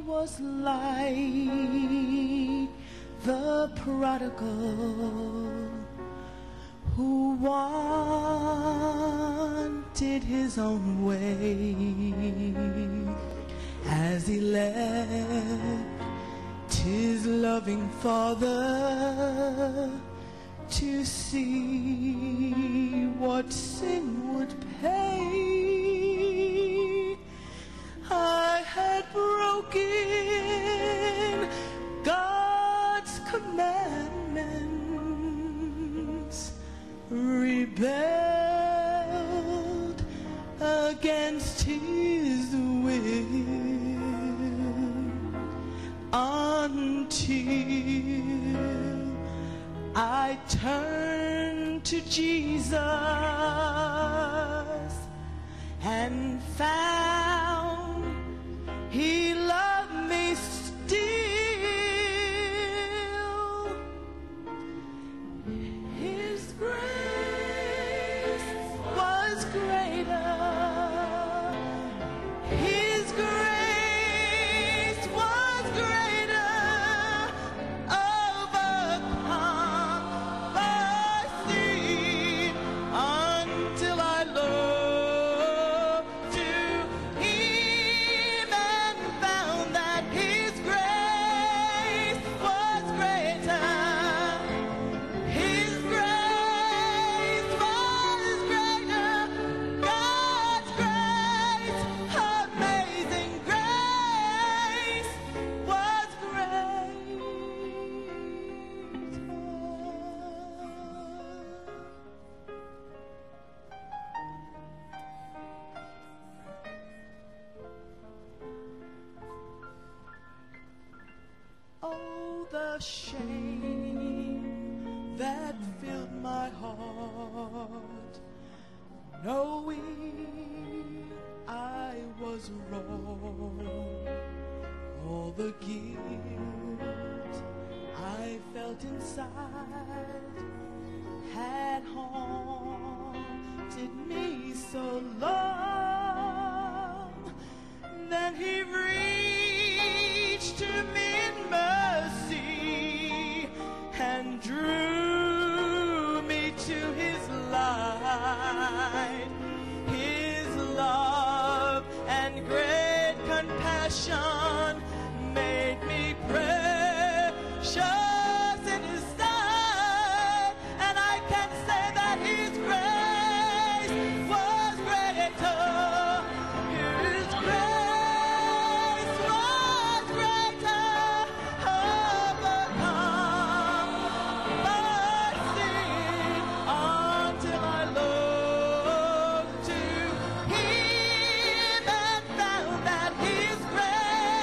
was like the prodigal who wanted his own way as he left his loving father to see what sin would pay. I had broken God's commandments, rebelled against his will, until I turned to Jesus and found he loved me still. His grace was greater. His grace was greater. Overcome by sin until I looked to him and found that his grace was greater. His grace was greater. God's grace, amazing grace, was greater. Oh, the shame that filled my heart, knowing I was wrong. All the guilt I felt inside had haunted me so long. Then he reached to me in mercy and drew me to his light. His love and great compassion made me precious in his sight, and I can say that his grace was greater. His grace was greater. Overcome by sin until I looked to him and found that his grace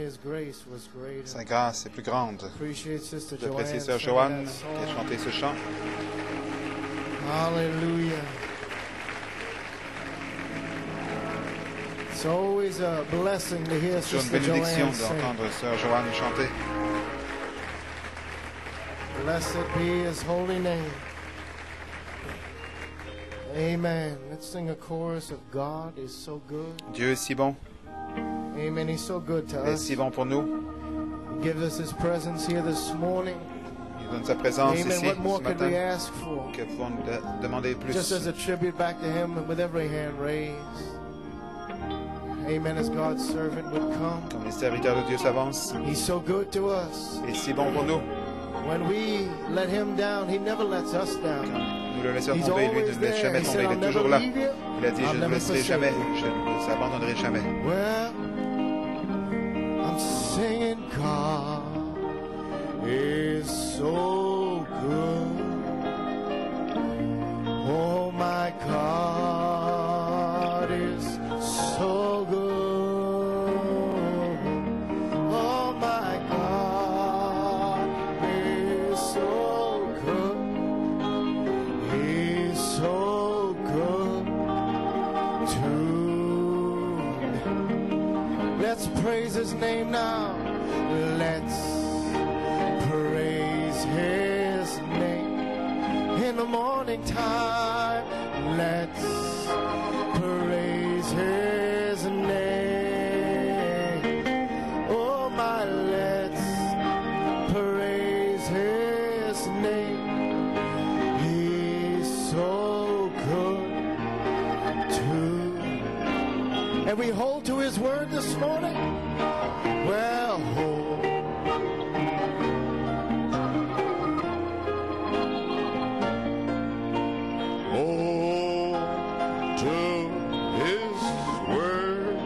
His grace was greater. Sa grâce est plus grande. Appreciate Sister J'apprécie Joanne Sœur singing Joanne that qui a song. chanté ce chant. Hallelujah. It's always a blessing to hear C'est une Sister bénédiction Joanne sing. d'entendre Sœur Joanne chanter. Blessed be His holy name. Amen. Let's sing a chorus of God is so good. Dieu est si bon. Amen. He's so good to Il est us. si bon pour nous. He gives us His presence here this morning. Il donne sa présence Amen. ici What more ce could we matin. ask for? Que pouvons-nous demander plus? Just as a tribute back to Him with every hand raised. Amen. As God's servant would come. Comme les serviteurs de Dieu s'avancent, He's so good to us. il est si bon pour nous. When we let Him down, He never lets us down. Nous le laissons He's tomber, lui always ne nous laisse there. jamais He tomber, said, il I'll est toujours never là. leave you. Il a dit, I'll je ne never vous laisserai forsake jamais, you. je ne vous abandonnerai jamais. Well, I'm singing God is so good. Oh, my God is so good. Oh, my God is so good. He's so good to me. Let's praise His name now. Let's praise His name in the morning time. Let's praise His name. Oh my, let's praise His name. He's so good to. And we hold to His word this morning. Well, hold. Hold to His word.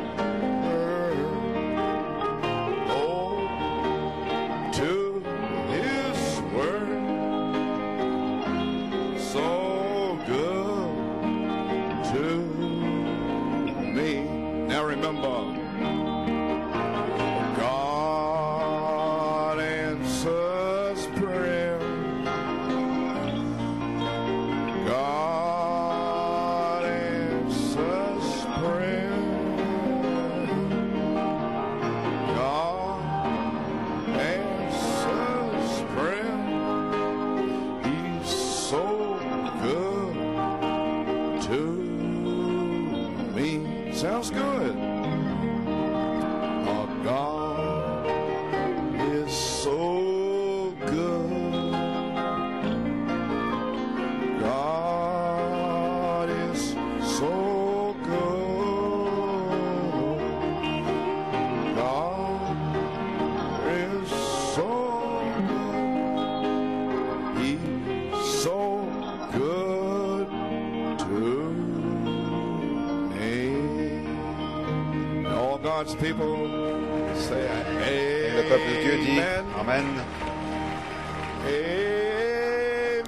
Hold to His word. So good to me. Now remember, God answers prayer. God answers prayer. God answers prayer. He's so good to me. Sounds good. Our God is so good. God is so good. God is so good. He's so good to me. All God's people say Et le peuple de Dieu dit, amen. Amen.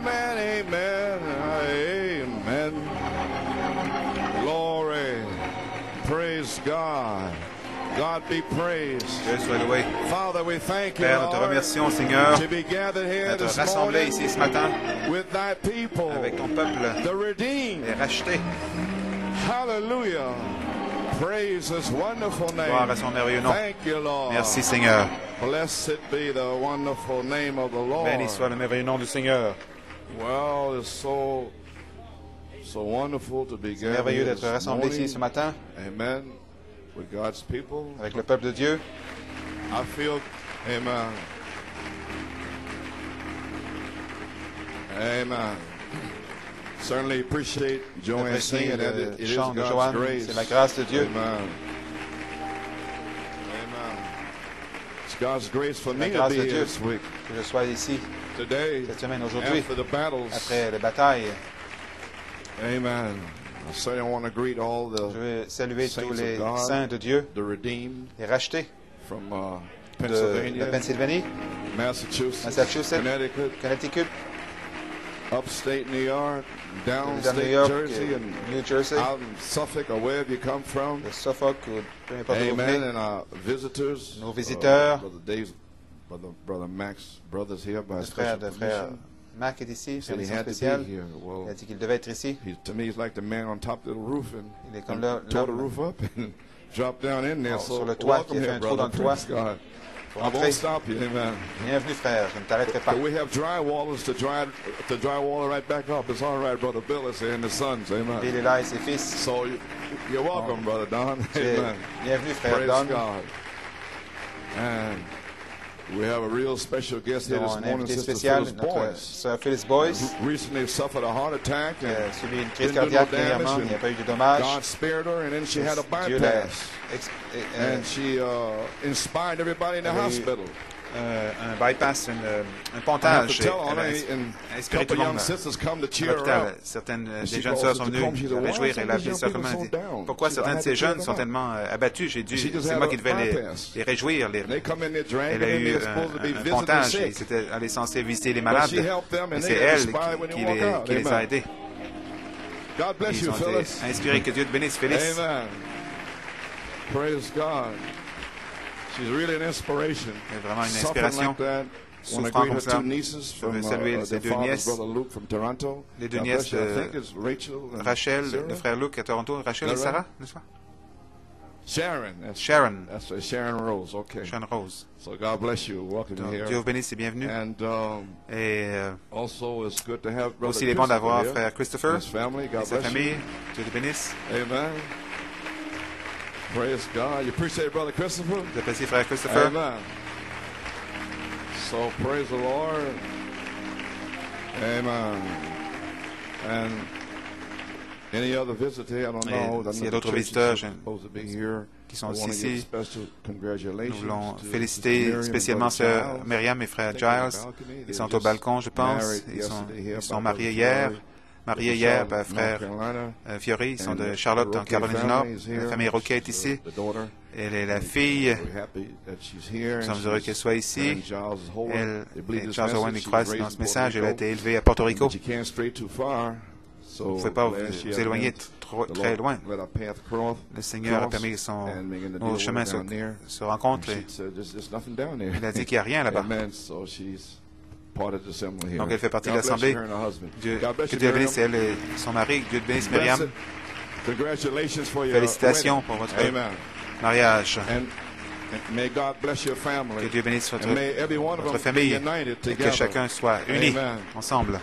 Amen, amen, amen. Glory. Praise God. God be praised. Dieu soit loué. Father, we thank you, Père, nous te Lord, remercions, Seigneur, to be gathered here d'être this rassemblés morning ici ce matin with thy people, avec ton peuple the redeemed. et racheté. Hallelujah. Praise His wonderful Gloire à name. son merveilleux nom. Thank you, Lord. Merci, Seigneur. Blessed be the wonderful name of the Lord. Béni soit le merveilleux nom du Seigneur. Well, it's so wonderful to be C'est gathered merveilleux here d'être this rassemblés ici ce morning. matin Amen. With God's people. avec le peuple de Dieu. I feel, amen. Amen. Certainly appreciate Joanne J'apprécie singing that. le It is chant de God's Joanne. grace. C'est la grâce de Dieu. Amen. Amen. It's God's grace for La me to grâce be de here Dieu this week. que je sois ici Today, cette semaine, aujourd'hui, after the battles. après les batailles. Amen. I certainly want to greet all Je the veux saluer Saints tous of les God, saints de Dieu, the redeemed les rachetés from de Pennsylvania, la Pennsylvanie, Massachusetts, Massachusetts, Connecticut, Connecticut, upstate New York, Dans New downstate York, Jersey, and New Jersey, out in Suffolk or wherever you come from. de Suffolk ou peu importe où vous Amen. venez. And our visitors, Nos visiteurs. Brother Dave, Brother Max, brothers here by Le special frère permission. Mac est ici, Said he permission had to spéciale. be here. Il Well, a dit qu'il devait être ici. to me, he's like the man on top of the roof Il est and comme tore the l'homme roof up and dropped down in there. Oh, So sur le toit, welcome qui a fait here, un trou brother. dans le toit. Praise God. pour I entrer. won't stop you, amen. Bienvenue, frère, je ne t'arrêterai pas. But we have drywallers to drywall it right back up. It's all right, brother Bill is here and the sons, amen. Bill est là et ses fils. So you're welcome, brother Don. Amen. Bienvenue, frère Praise Don. God. And we have a real special guest here Nous this avons un morning, invité Sister spécial, Phyllis notre Boyce. sœur Phyllis Boyce, Recently suffered a heart attack qui a and subi une crise didn't do no cardiaque damage, dernièrement. Il n'y a pas eu de dommages. God spared her, and then she had a Dieu l'a bypass. And she inspired everybody in the Elle a eu hospital. un bypass, un I have pontage. to tell her, Elle a and a inspiré tout couple le young monde sisters come to à cheer her l'hôpital. up. Certaines she des jeunes calls sœurs us sont to venues come. She said, la "Why réjouir. some Elle a of appelé these ça young comment? people Elle dit, so down?" pourquoi She said, "I certains de had ces to cheer jeunes them sont up." tellement abattus? J'ai dû, She just c'est had moi a qui devais bypass. les réjouir. They come in there dragging Elle a in. eu They're supposed to be un visiting the pontage. Et sick. c'était, elle est censée visiter les But malades. she helped them, Et and c'est they got elle inspired when qui you walk out. les a Amen. aidés. God bless Ils you, ont été Phyllis. inspirés. Que Dieu te bénisse, Félix. Amen. Praise God. She's really an inspiration. C'est vraiment une Suffering inspiration. like that. Want to Souffrant greet comme her ça. two nieces Je veux from saluer their ses deux father's nièces. brother Luke from Toronto. Les deux God nièces bless you. I de think it's Rachel and Rachel, Sarah. le frère Luke à Toronto. Rachel et Is that Sarah, right? n'est-ce pas? Sharon. Sharon. That's Sharon Rose. Okay. Sharon Rose. So God bless you. Welcome Donc, here. Dieu vous bénisse et bienvenue. And Et also it's good to have brother aussi, il est bon d'avoir Christopher frère Christopher here. His family. et God sa bless you. famille. Dieu te bénisse. Amen. Praise God. You appreciate brother Christopher? Vous appréciez frère Christopher. Amen. So praise the Lord. Amen. And any other visitor here, I don't know. s'il y a d'autres visiteurs supposed to be here. qui sont I want to give ici, special nous congratulations voulons to féliciter Sister Miriam spécialement and Brother sœur Giles. Myriam et frère I think on the Giles. balcony. Ils They sont were au balcon, je just pense. married Ils sont yesterday here by mariés Brother hier. Fiore. Mariés From hier Charlotte, par North frère Carolina. Fiori. Ils sont And de the Charlotte, en Roquet Caroline du Nord. family is here. La famille Roquet est She's ici. the daughter. Elle est la And fille. we're happy that she's here. Nous And sommes heureux she's- qu'elle soit ici. and Charles Howard, Elle, they believe et this Charles Owen message, y she croit was dans raised ce in message. Elle a Puerto été Rico. élevée à Porto Rico. But you can't stray too far. So Vous ne pouvez pas glad she vous has éloigner been. The très Lord loin. let our path cross. Le Seigneur a cross permis que and begin to nos deal chemins with down there. se rencontrent. And Et she said, there's nothing down there. il a dit qu'il n'y a rien là-bas. Amen. So she's part of the assembly here. Donc elle fait partie de God bless l'assemblée. you, her and her husband. Dieu, God bless que you, Dieu Miriam. bénisse elle et son mari. Dieu te bénisse, Bless Myriam. it. Congratulations for your Félicitations wedding. pour votre Amen. mariage. And may God bless your Que family. Dieu bénisse And may every one of votre them be famille. united Et que together. chacun soit uni Amen. ensemble.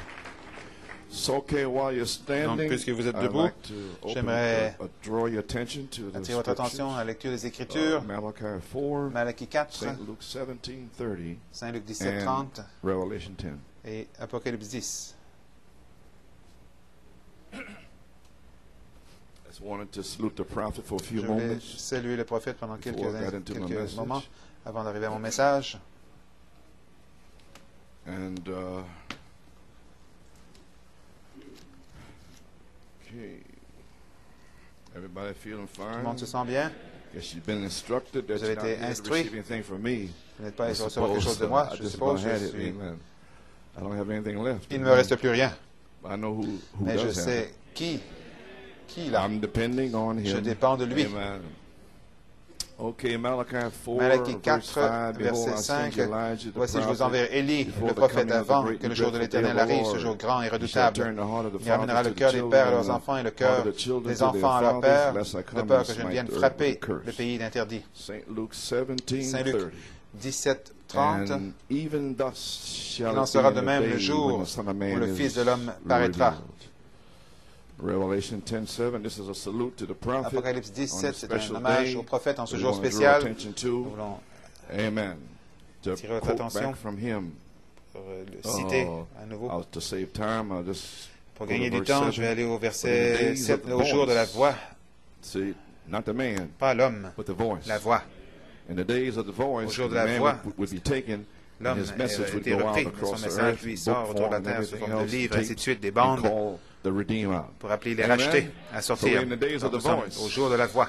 So, okay, while you're standing, Donc, puisque vous êtes I'd debout, like to j'aimerais draw your attention to the attirer votre attention à la lecture des Écritures. Malachi 4, Malachie 4, St. Luke 17:30, Saint Luc 17, 30 Revelation 10. et Apocalypse 10. I just wanted to salute the prophet for a few Je voulais moments. saluer le prophète pendant quelques before I got into my message. moments avant d'arriver à mon message. And okay, everybody feeling Tout le fine? monde se sent bien. Guess you've been instructed that Vous you're avez not été here to instruit. receive anything from me. Vous n'êtes pas I à recevoir quelque chose de suppose, moi. I Je just suppose about que had it. Amen. I don't have anything left. il ne me reste plus rien. I know who Mais je does have sais it. qui l'a. I'm depending on him. Je dépends de lui. Amen. Okay, Malachi 4, Malachie verse 4, 5, Behold, verset I send 5. Elijah the Voici, je vous prophet enverrai Élie, before le the prophète, coming of the avant great que and le jour de dreadful day l'Éternel of the arrive, ce Lord. jour grand et He shall redoutable. turn the heart of the Il ramènera fathers le to cœur the des children, pères à leurs and enfants et le the cœur heart of the children des to their enfants à leurs fathers, pères, lest I de come peur and que je ne smite vienne the earth frapper with a curse. le pays d'interdit. St. Luke Saint 17:30. Luc 17, 30. And even thus shall Il en it be sera in de the même le day jour when the Son of Man où le is Fils de l'homme paraîtra. revealed. Revelation 10:7. This is a salute to the prophet. Apocalypse on 17, this c'est special un hommage day au prophète en ce we jour want to draw spécial. attention Nous to. voulons Amen. To attirer votre quote attention back from him. le citer à nouveau. To save time, I'll just Pour go to gagner du verse temps, 7. je vais aller au But in the verset days 7, of the au jour de la voice. voix, See, not the man, pas l'homme, but the voice. la voix. In the days of the voice, Au jour the de la man voix, would be taken, and L'homme his a message would été go out repris, mais son across the message, earth, lui, book sort autour de la form and terre sous everything forme de else, livres, ainsi de taped, suite, des and bandes, call the redeemed out. pour appeler les Amen. rachetés à So sortir. in the days of Donc, the nous sommes voice. au jour de la voix.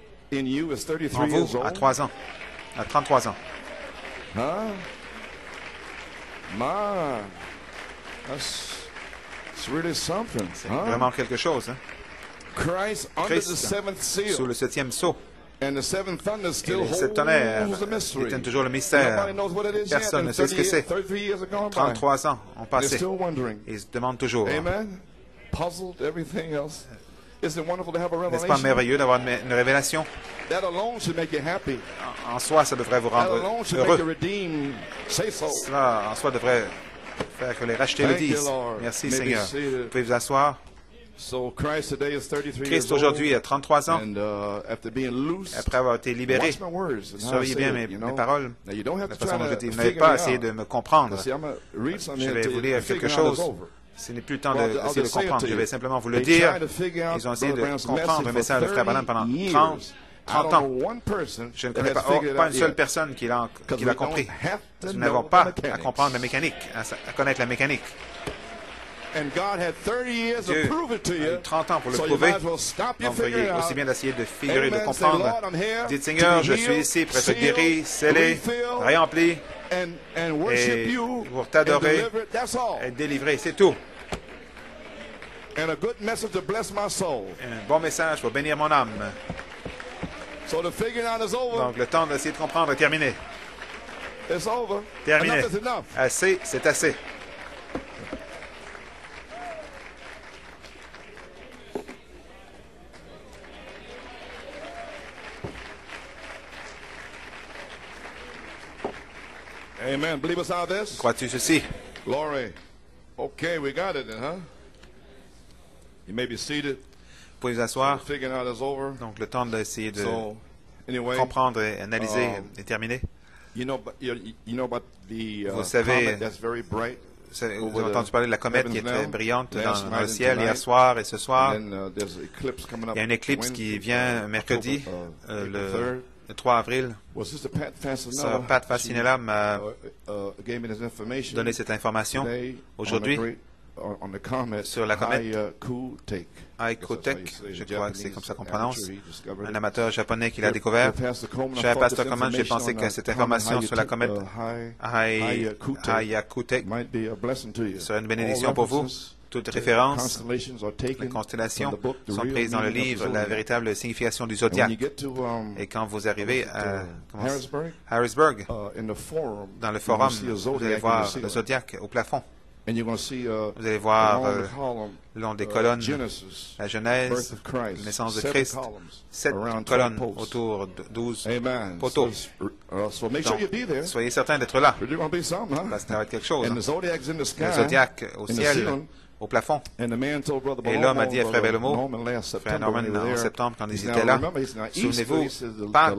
in you is 33 En years vous, à old. 3 ans. À 33 ans. Huh? My. That's It's really something. C'est vraiment quelque chose. Hein? Christ under the Christ seventh seal. sous le 7e sceau. And the seven thunders Et still les holds 7 tonnerres the mystery. détiennent toujours le mystère. Nobody knows what it is Personne ne yet. sait ce que c'est. 33 years have gone by. 33 ans ont They're passé. still wondering. Ils se demandent toujours. Amen. Puzzled, everything else. Isn't it wonderful to have a N'est-ce pas revelation? merveilleux d'avoir une révélation? That alone should make you happy. En soi, ça devrait vous That rendre alone should make you heureux. redeem. Say so. Cela, en soi, devrait faire que les rachetés le Thank you, disent. Lord. Merci, May be Seigneur. seated. Vous pouvez vous asseoir. So Christ today is 33 Christ years old. aujourd'hui a 33 ans. And after being loose, Après avoir été libéré, watch my words and how I surveillez say bien it, mes you know. paroles. Now you don't have La to façon try dont je to dis, vous n'avez figure pas it essayé out. de me comprendre. See, I'm gonna read something Je vais until vous you lire quelque figure it out chose. it's over. Ce n'est plus le temps Well, I'll d'essayer de just say it comprendre. to Je you. vais simplement vous le They dire. tried to figure out Ils ont essayé de Brother Branham's comprendre le message message de for Frère Branham 30 pendant years. 30 I ans. don't know one person Je ne that connais has pas, figured it pas out une seule yet. personne qui l'a 'Cause we compris. don't have to Nous know n'avons the pas à mechanics. comprendre la mécanique, à connaître la mécanique. And God had 30 years Dieu to prove it to a you. eu 30 ans pour le So you prouver. might as well stop your Donc, veuillez figuring aussi out. bien d'essayer de figurer, de Amen. comprendre. Say, Lord, I'm here Dites, to Seigneur, be je suis healed, ici pour être sealed, guéri, scellé, refilled, rempli and worship et you pour and t'adorer deliver it. That's all. et délivré. C'est tout. And a good message to bless my soul. Un bon message pour bénir mon âme. So the figuring out is over. Donc, le temps d'essayer de comprendre est terminé. It's over. Terminé. Enough is enough. Assez, c'est assez. Amen. Believe us out of this? Crois-tu ceci? Glory. Okay, we got it then, huh? You may be seated. Vous pouvez vous asseoir. Figuring out is over. Donc, le temps d'essayer de So, anyway, comprendre et analyser est terminé. you know about the Vous savez, comet that's very bright. Vous avez over the entendu parler de la comète qui est heavens très now, brillante last dans night le and ciel hier tonight. soir et ce soir. And then there's an eclipse coming up. Il y a une éclipse qui vient mercredi, April 3rd. le 3 avril. Well, Sister Pat Facinella, Sœur Pat Facinella m'a gave me this information donné cette information today aujourd'hui on the comet, sur la comète Hyakutake. Haikutek, je crois que c'est comme ça qu'on prononce. Un Un amateur japonais qui l'a découvert. Cher Pasteur Coleman, j'ai pensé que cette information sur la comète Hayakutek serait une bénédiction pour vous. Toutes références, les constellations sont prises dans le livre La véritable signification du zodiaque. Et quand vous arrivez à Harrisburg, dans le forum, vous allez voir le zodiaque au plafond. Vous allez voir le long des colonnes la Genèse, la naissance de Christ, 7 colonnes autour de 12 poteaux. Donc, soyez certains d'être là, parce que ça va être quelque chose. Le zodiaque au ciel, au plafond. Et l'homme a dit à Frère Bellomo, Frère Norman, en septembre, quand ils étaient là, souvenez-vous, Pâques,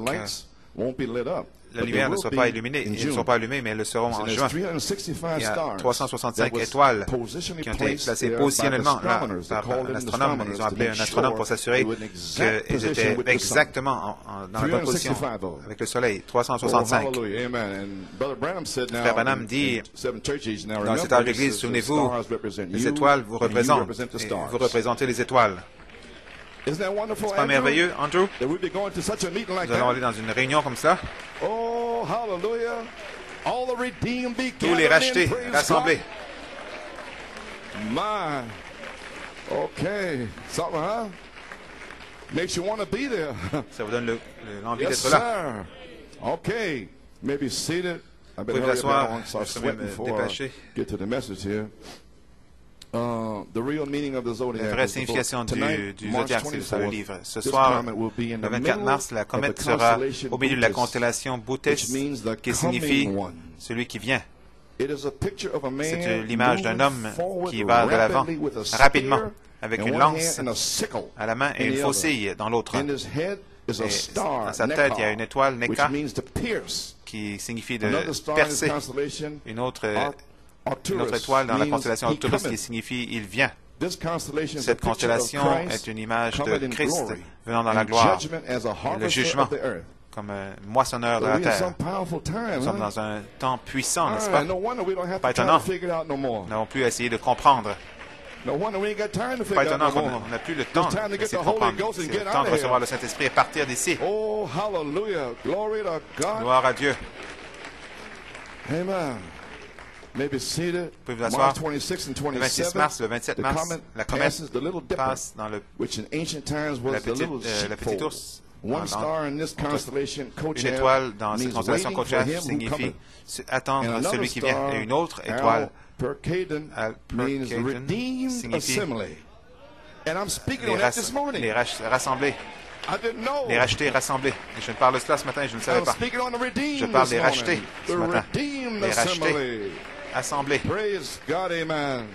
la lumière ne sera pas illuminée, ils ne sont pas allumés, mais elles le seront en juin. Il y a 365 étoiles qui ont été placées positionnellement là par un astronome. Ils ont appelé un astronome pour s'assurer qu'ils étaient exactement dans la bonne position avec le Soleil. 365. Frère Branham dit, dans cette âge d'église, souvenez-vous, les étoiles vous représentent, et vous représentez les étoiles. C'est pas merveilleux, Andrew? Nous allons aller dans une réunion comme ça. Oh, hallelujah. All the redeemed be Tous les rachetés, rassemblés. My. Okay. Something, huh? Makes you want to be there. Ça vous donne l'envie Yes, d'être là. sir. Okay. Maybe seated. I better Vous pouvez hurry up. I asseoir. don't want to start Je vais sweating me before I dépêcher. get to the message here. The real meaning of the Zodiac. La vraie is the book. signification Tonight, du March zodiaque, c'est ça le 24th, livre. Ce this soir, comet will be in le the 24 middle mars, la of the comète sera constellation au milieu de la Bootes, constellation Bootes, which means the qui signifie coming one. celui qui vient. It is a picture of a man C'est l'image d'un homme moving forward qui va de l'avant rapidly with a spear rapidement avec in une one lance hand and a sickle à la main et in une the faucille dans l'autre. other. In his head is a Et star, dans sa tête, il y a une étoile, which Neka, means to pierce. qui signifie de Another star in this percer. constellation, Une autre Arcturus, étoile dans la means constellation he Arcturus qui cometh. signifie il vient. This constellation is a Cette picture of constellation Christ est une image coming de in Christ glory venant dans la and gloire judgment as a et le harvester jugement of the earth. comme un moissonneur de So la we in terre. some powerful time, Nous sommes huh? dans un temps puissant, n'est-ce Ah, pas? no wonder we don't have Pas to try étonnant. to figure it out no more. Nous n'avons plus à essayer de comprendre. No wonder we ain't got time to Pas figure out étonnant no qu'on more. n'a plus le temps It's time to get d'essayer the de Holy comprendre. Ghost and C'est get le out temps of de recevoir here. le Saint-Esprit et partir d'ici. Oh, hallelujah. Glory to God. Gloire à Dieu. Amen. Maybe seated. Vous pouvez vous asseoir. March 26 and Le 26 mars, le 27 mars, la comète passe dans le petit ours. One star in this constellation, Une étoile dans cette constellation Kochaf signifie attendre celui qui vient. Et une autre étoile, means redeemed assembly. And I'm speaking on that this morning. Les rassemblés. I didn't know. Les rachetés, rassemblés. Et je parle de cela ce matin, je ne le savais pas. Je parle des rachetés ce matin. Les rachetés, assemblés. Praise God, amen.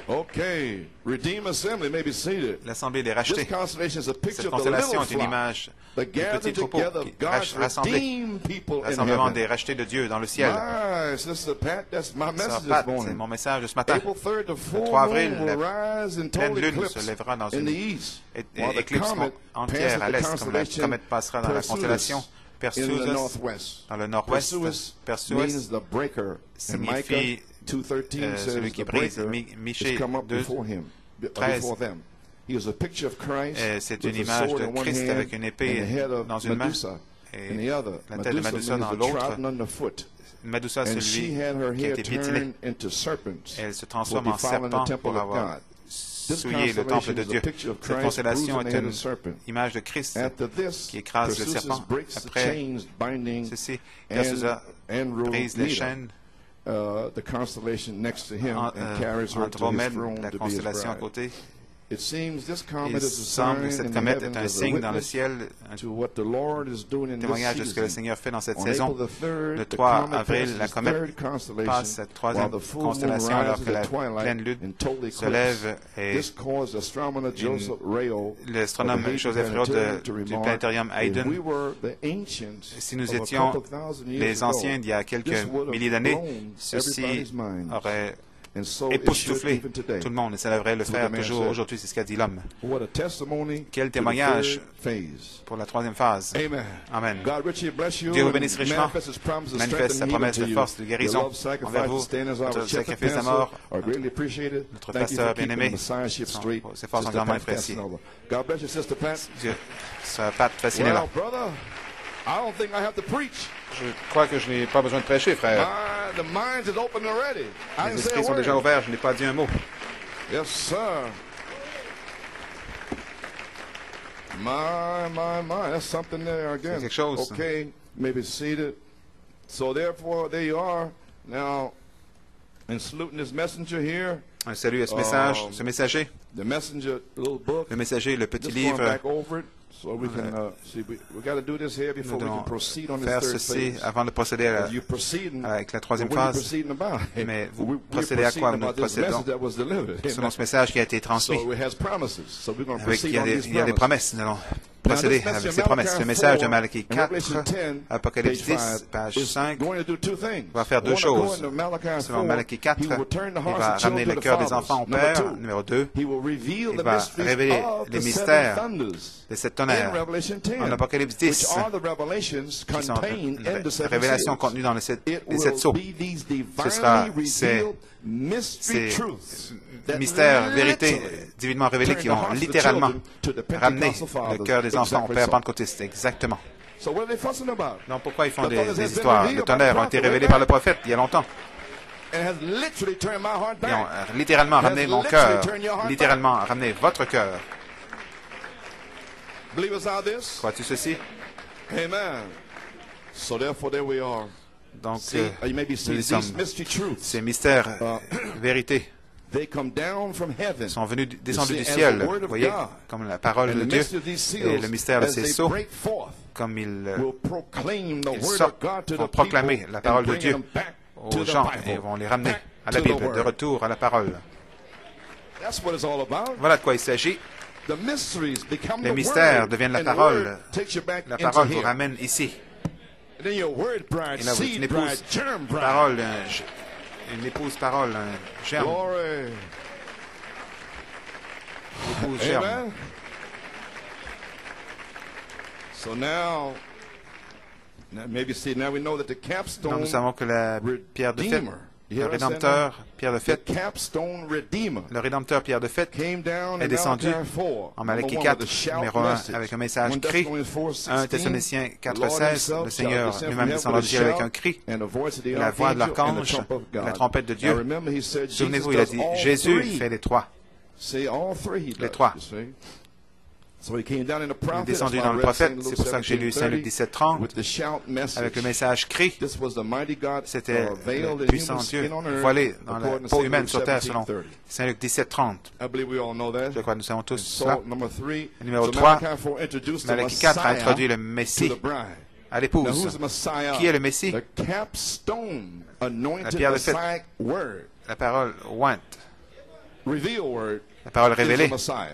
Okay, Redeemed Assembly may be seated. L'assemblée des rachetés. Cette constellation est une image du petit troupeau rassemblé. Rassemblement des rachetés de Dieu dans le ciel. Pat, c'est mon message de ce matin. Le 3 avril, la pleine lune se lèvera dans une éclipse entière à l'est, comme la comète passera dans la constellation Perseus dans le nord-ouest. Perseus signifie celui qui brise. Michée 2:13. C'est une image de Christ avec une épée dans une main et la tête de Medusa dans l'autre. Medusa, celui qui a été piétiné. Elle se transforme en serpent pour avoir souillé le temple de Dieu. Cette constellation est une image de Christ qui écrase le serpent. Après ceci, Perseus brise les chaînes. Andromède, la constellation à côté. Il semble que cette comète est un signe dans le ciel, un témoignage de ce que le Seigneur fait dans cette saison. Le 3 avril, la comète passe cette troisième constellation alors que la pleine lune se lève et l'astronome Joseph Rao du planétarium Hayden, si nous étions les anciens d'il y a quelques milliers d'années, ceci aurait époustoufler tout le monde et ça devrait le faire toujours aujourd'hui, c'est ce qu'a dit l'homme. Quel témoignage pour la troisième phase. Amen. Dieu vous bénisse richement, manifeste sa promesse de force, de guérison envers vous, notre sacrifice à mort, notre pasteur bien-aimé, ses forces sont vraiment appréciées. Dieu, sa patte fascinée là. Je crois que je n'ai pas besoin de prêcher, frère. Les esprits sont déjà ouverts, je n'ai pas dit un mot. Yes, sir. My. That's something there again. C'est quelque chose. Okay, maybe seated. So therefore, there you are. Now, in saluting this messenger here. Un salut à ce message, ce messager. The messenger, little book. Le messager, le petit livre. So we can see. We got to do this here before we can proceed on this faire third ceci phase. avant de procéder avec la troisième phase. Mais vous procédez à quoi? Nous procédons selon ce message qui a été transmis. Il y a des promesses. Nous allons procéder avec ces promesses. Le message de Malachie 4, Apocalypse 10, page 5, va faire deux choses. Selon Malachie 4, il va ramener le cœur des enfants au Père. Numéro 2, il va révéler les mystères de cette tonnerre. En Apocalypse 10, qui sont les révélations contenues dans les sept sceaux. Ce sera ces mystères, vérités divinement révélées qui vont littéralement ramener le cœur des enfants au Père pentecôtiste. Exactement. Donc pourquoi ils font des histoires? Les tonnerres ont été révélés par le prophète il y a longtemps. Ils ont littéralement ramené mon cœur, littéralement ramené votre cœur. Crois-tu ceci? Amen. So therefore there we are. Donc, nous sommes ces mystères, vérités, sont descendus du ciel, vous voyez, comme la parole de Dieu, et le mystère de ces sceaux, comme ils sortent, vont proclamer la parole de Dieu aux gens et vont les ramener à la Bible, de retour à la parole. Voilà de quoi il s'agit. Les mystères deviennent la parole. La parole vous ramène ici. Et là, vous êtes une épouse parole, une épouse parole, un germe. Épouse germe. Donc, nous savons que la pierre de fête le Rédempteur, Pierre de Fête, le Rédempteur Pierre de Fête est descendu en Malachie 4, numéro 1, avec un message cri. 1 Thessaloniciens 4:16, le Seigneur lui-même descendra du ciel avec un cri, la voix de l'archange, la trompette de Dieu. Souvenez-vous, il a dit, Jésus fait les trois. Les trois. Il est descendu dans le prophète, c'est pour ça que j'ai lu Saint Luc 17:30, avec le message cri. C'était le puissant Dieu voilé dans la peau humaine sur terre, selon Saint Luc 17:30. Je crois que nous savons tous cela. Numéro 3, Malachie 4 a introduit le Messie à l'épouse. Qui est le Messie? La pierre de fête, la parole ointe, la parole révélée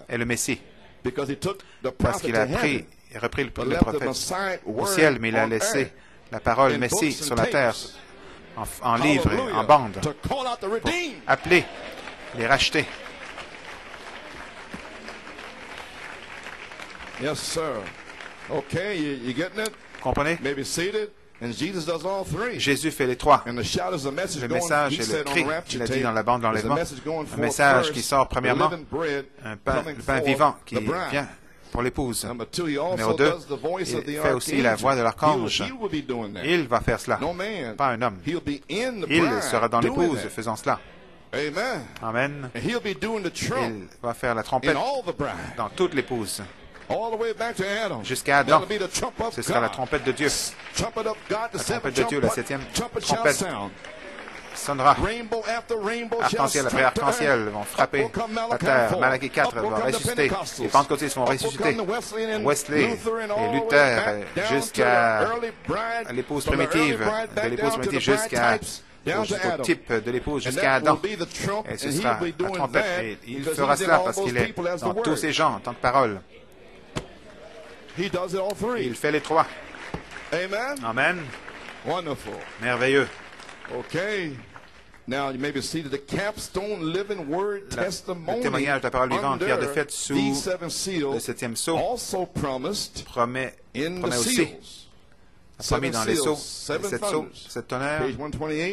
est le Messie. Parce qu'il a repris le prophète au ciel, mais il a laissé la parole Messie sur la terre, en livre et en bande, pour appeler les rachetés. Yes, sir. Okay, you getting it? Vous comprenez? Maybe seated. And Jesus does all three. Jésus fait les trois. And the shout is the message le going, message et le cri, il a dit dans la bande d'enlèvement, un message qui sort premièrement, le pain vivant qui vient pour l'épouse. Numéro 2, il fait aussi la voix de l'archange. Il va faire cela, pas un homme. Il sera dans l'épouse faisant cela. Amen. Il va faire la trompette dans toute l'épouse. Jusqu'à Adam, ce sera la trompette de Dieu. La trompette de Dieu, la 7e trompette sonnera. Arc-en-ciel après arc-en-ciel vont frapper la terre. Malachie 4 va ressusciter. Les pentecôtistes vont ressusciter. Wesley et Luther jusqu'à l'épouse primitive, de l'épouse primitive jusqu'à au type de l'épouse jusqu'à Adam. Et ce sera la trompette. Et il fera cela parce qu'il est dans tous ces gens en tant que parole. Il fait les trois. Amen. Wonderful. Merveilleux. Okay. Now you may be seated. The capstone living word testimony. Le témoignage de la parole vivante, Pierre de Fête, sous le 7e sceau, promet aussi, a promis dans les sceaux, les 7 sceaux, 7 tonnerres,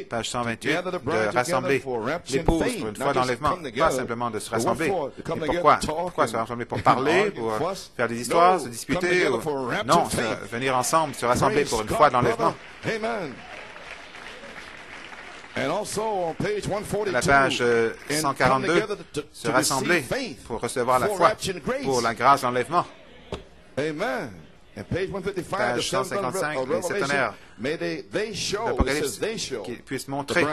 page 128, de rassembler l'épouse pour une fois d'enlèvement, pas simplement de se rassembler. Et pourquoi? Pourquoi se rassembler? Pour parler, pour faire des histoires, se disputer? Non, venir ensemble, se rassembler pour une fois d'enlèvement. La page 142, se rassembler pour recevoir la foi, pour la grâce d'enlèvement. Amen. Page 155, les 7 tonnerres d'Apocalypse qui puissent montrer,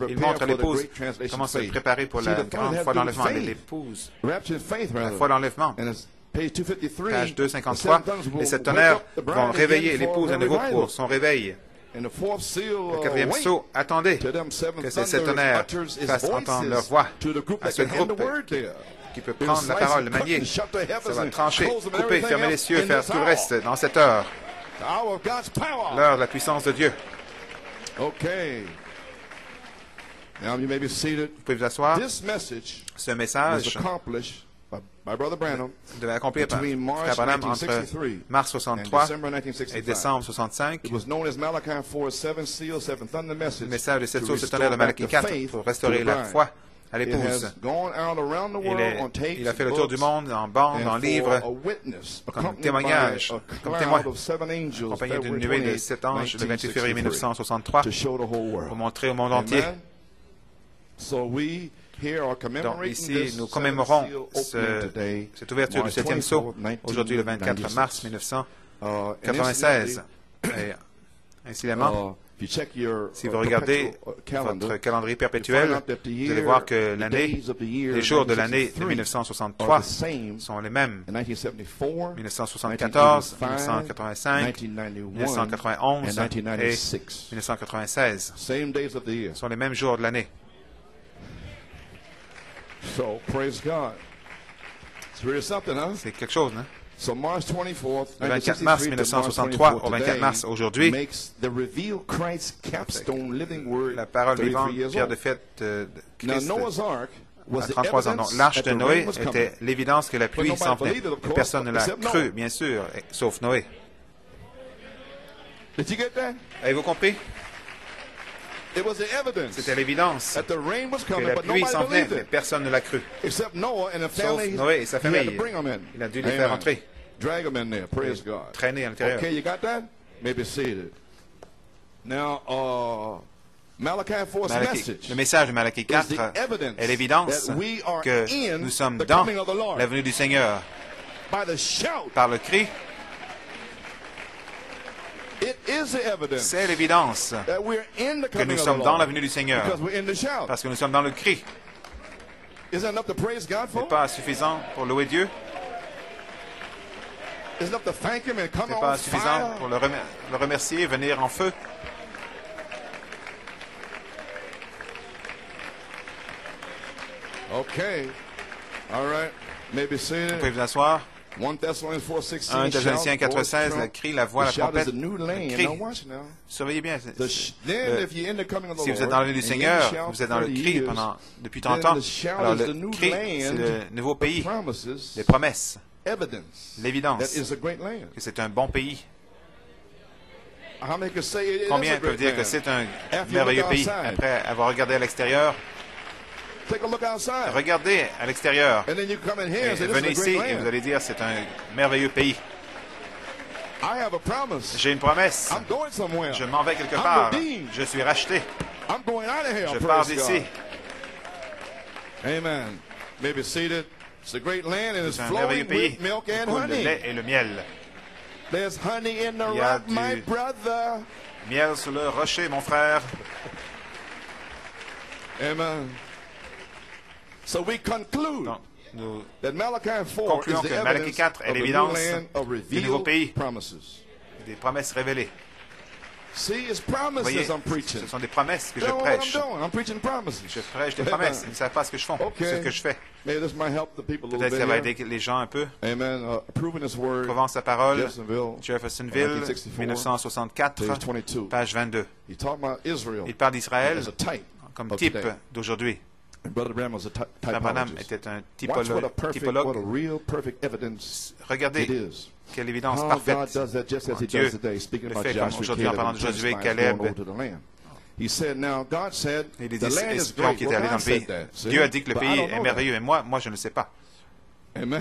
ils montrent à l'épouse comment se préparer pour la grande foi d'enlèvement. L'épouse, la foi d'enlèvement. Page 253, les 7 tonnerres vont réveiller l'épouse à nouveau pour son réveil. Le 4e sceau, attendez que ces 7 tonnerres fassent entendre leur voix à ce groupe qui peut prendre la parole, le manier. Ça va trancher, couper, fermer les cieux, faire tout le reste dans cette heure. L'heure de la puissance de Dieu. Vous pouvez vous asseoir. Ce message devait accomplir par Frère Branham entre mars 63 et décembre 65. Le message de 7 sceaux, 7 tonnerres de Malachie 4 pour restaurer la foi à l'épouse. Il a fait le tour du monde en bande, en livre, comme témoignage, comme témoin, accompagné d'une nuée de 7 anges le 28 février 1963 pour montrer au monde entier. Donc ici, nous commémorons cette ouverture du 7e sceau, aujourd'hui le 24 mars 1996. Et incidemment, si vous regardez votre calendrier perpétuel, vous allez voir que les jours de l'année de 1963 sont les mêmes. 1974, 1985, 1991 et 1996 sont les mêmes jours de l'année. C'est quelque chose, hein? Le 24 mars 1963 au 24 mars aujourd'hui, la parole vivante, Pierre de Fête de Christ, à 33 ans. Donc, l'arche de Noé était l'évidence que la pluie s'en venait. Et personne ne l'a cru, bien sûr, sauf Noé. Avez-vous compris? C'était l'évidence que la pluie s'en venait, mais personne ne l'a cru. Sauf Noé et sa famille. Il a dû les faire entrer. Traîner à l'intérieur. Okay, you got that? Maybe seated. Now, le message de Malachie 4 est l'évidence que nous sommes dans la venue du Seigneur. Par le cri, c'est l'évidence que nous sommes dans la venue du Seigneur, parce que nous sommes dans le cri. Ce n'est pas suffisant pour louer Dieu. Ce n'est pas suffisant pour le remercier, venir en feu. Okay. All right. Maybe seated. Vous pouvez vous asseoir. 1 Thessaloniciens 1 Thessaloniciens 4:16, le cri, la voix, la trompette, le cri. Surveillez bien. Si vous êtes dans la venue du Seigneur, vous êtes dans le cri depuis 30 ans. Alors le cri, c'est le nouveau pays, les promesses, l'évidence que c'est un bon pays. Combien peuvent dire que c'est un merveilleux pays après avoir regardé à l'extérieur? Regardez à l'extérieur. Venez ici et vous allez dire c'est un merveilleux pays. J'ai une promesse. Je m'en vais quelque part. Je suis racheté. Je pars d'ici. Amen. C'est un merveilleux pays. Il coule le lait et le miel. Il y a du miel sur le rocher, mon frère. Amen. So we conclude nous that Malachi 4 concluons que Malachie 4 est l'évidence du nouveau pays, des promesses révélées. Voyez, ce sont des promesses que je prêche. Je prêche des promesses. Ils ne savent pas ce que je fais. Ce que je fais. Peut-être que ça va aider les gens un peu. Prouvant sa parole, Jeffersonville, 1964, page 22. Il parle d'Israël comme type d'aujourd'hui. Frère Branham était un typologue. Regardez quelle évidence parfaite. Dieu le fait comme aujourd'hui en parlant de Josué, Caleb et les 10 espions qui étaient allés dans le pays. Dieu a dit que le pays est merveilleux, mais moi je ne le sais pas. Donc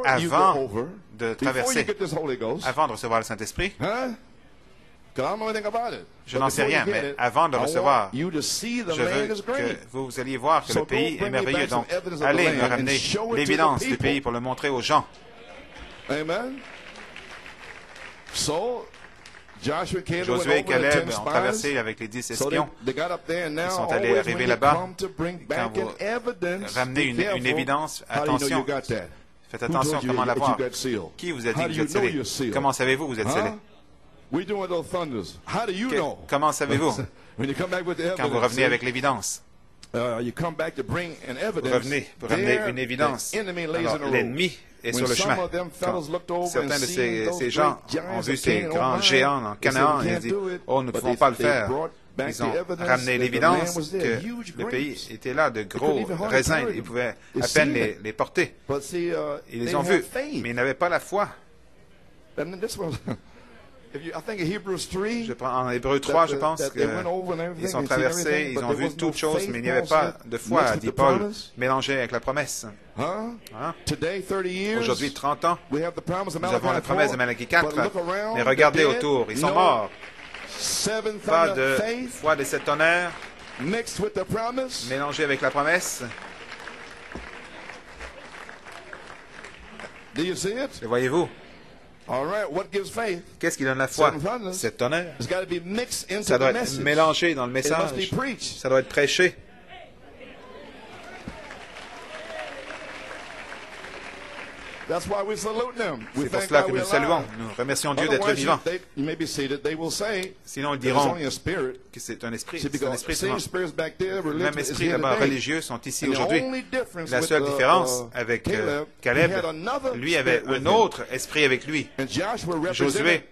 avant de traverser, avant de recevoir le Saint-Esprit, je n'en sais rien, mais avant de recevoir, je veux que vous alliez voir que le pays est merveilleux. Donc, allez me ramener l'évidence du pays pour le montrer aux gens. Amen. Josué et Caleb ont traversé avec les 10 espions. Ils sont allés arriver là-bas. Quand vous ramenez une évidence, attention. Faites attention comment la voir. Qui vous a dit que vous êtes scellé? Comment savez-vous que vous êtes scellé? Comment savez-vous? Quand vous revenez avec l'évidence. Vous revenez pour ramener une évidence. Alors, l'ennemi est sur le chemin. Quand certains de ces gens ont vu ces grands géants en Canaan, ils ont dit, « Oh, nous ne pouvons pas le faire. » Ils ont ramené l'évidence que le pays était là, de gros raisins. Ils pouvaient à peine les porter. Ils les ont vus, mais ils n'avaient pas la foi. Je prends en Hébreux 3, je pense qu'ils sont traversés, ils ont vu toutes choses, mais il n'y avait pas de foi, dit Paul, mélangée avec la promesse. Aujourd'hui, 30 ans, nous avons la promesse de Malachie 4, mais regardez autour, ils sont morts. Pas de foi de cet tonnerre, mélangée avec la promesse. Le voyez-vous? Qu'est-ce qui donne la foi? Cette tonnerre. Ça doit être mélangé dans le message. Ça doit être prêché. C'est pour cela que nous saluons. Nous remercions Dieu d'être vivant. Sinon, ils diront que c'est un esprit. C'est un esprit seulement. Le même esprit là-bas, religieux, sont ici aujourd'hui. La seule différence avec Caleb, lui avait un autre esprit avec lui. Josué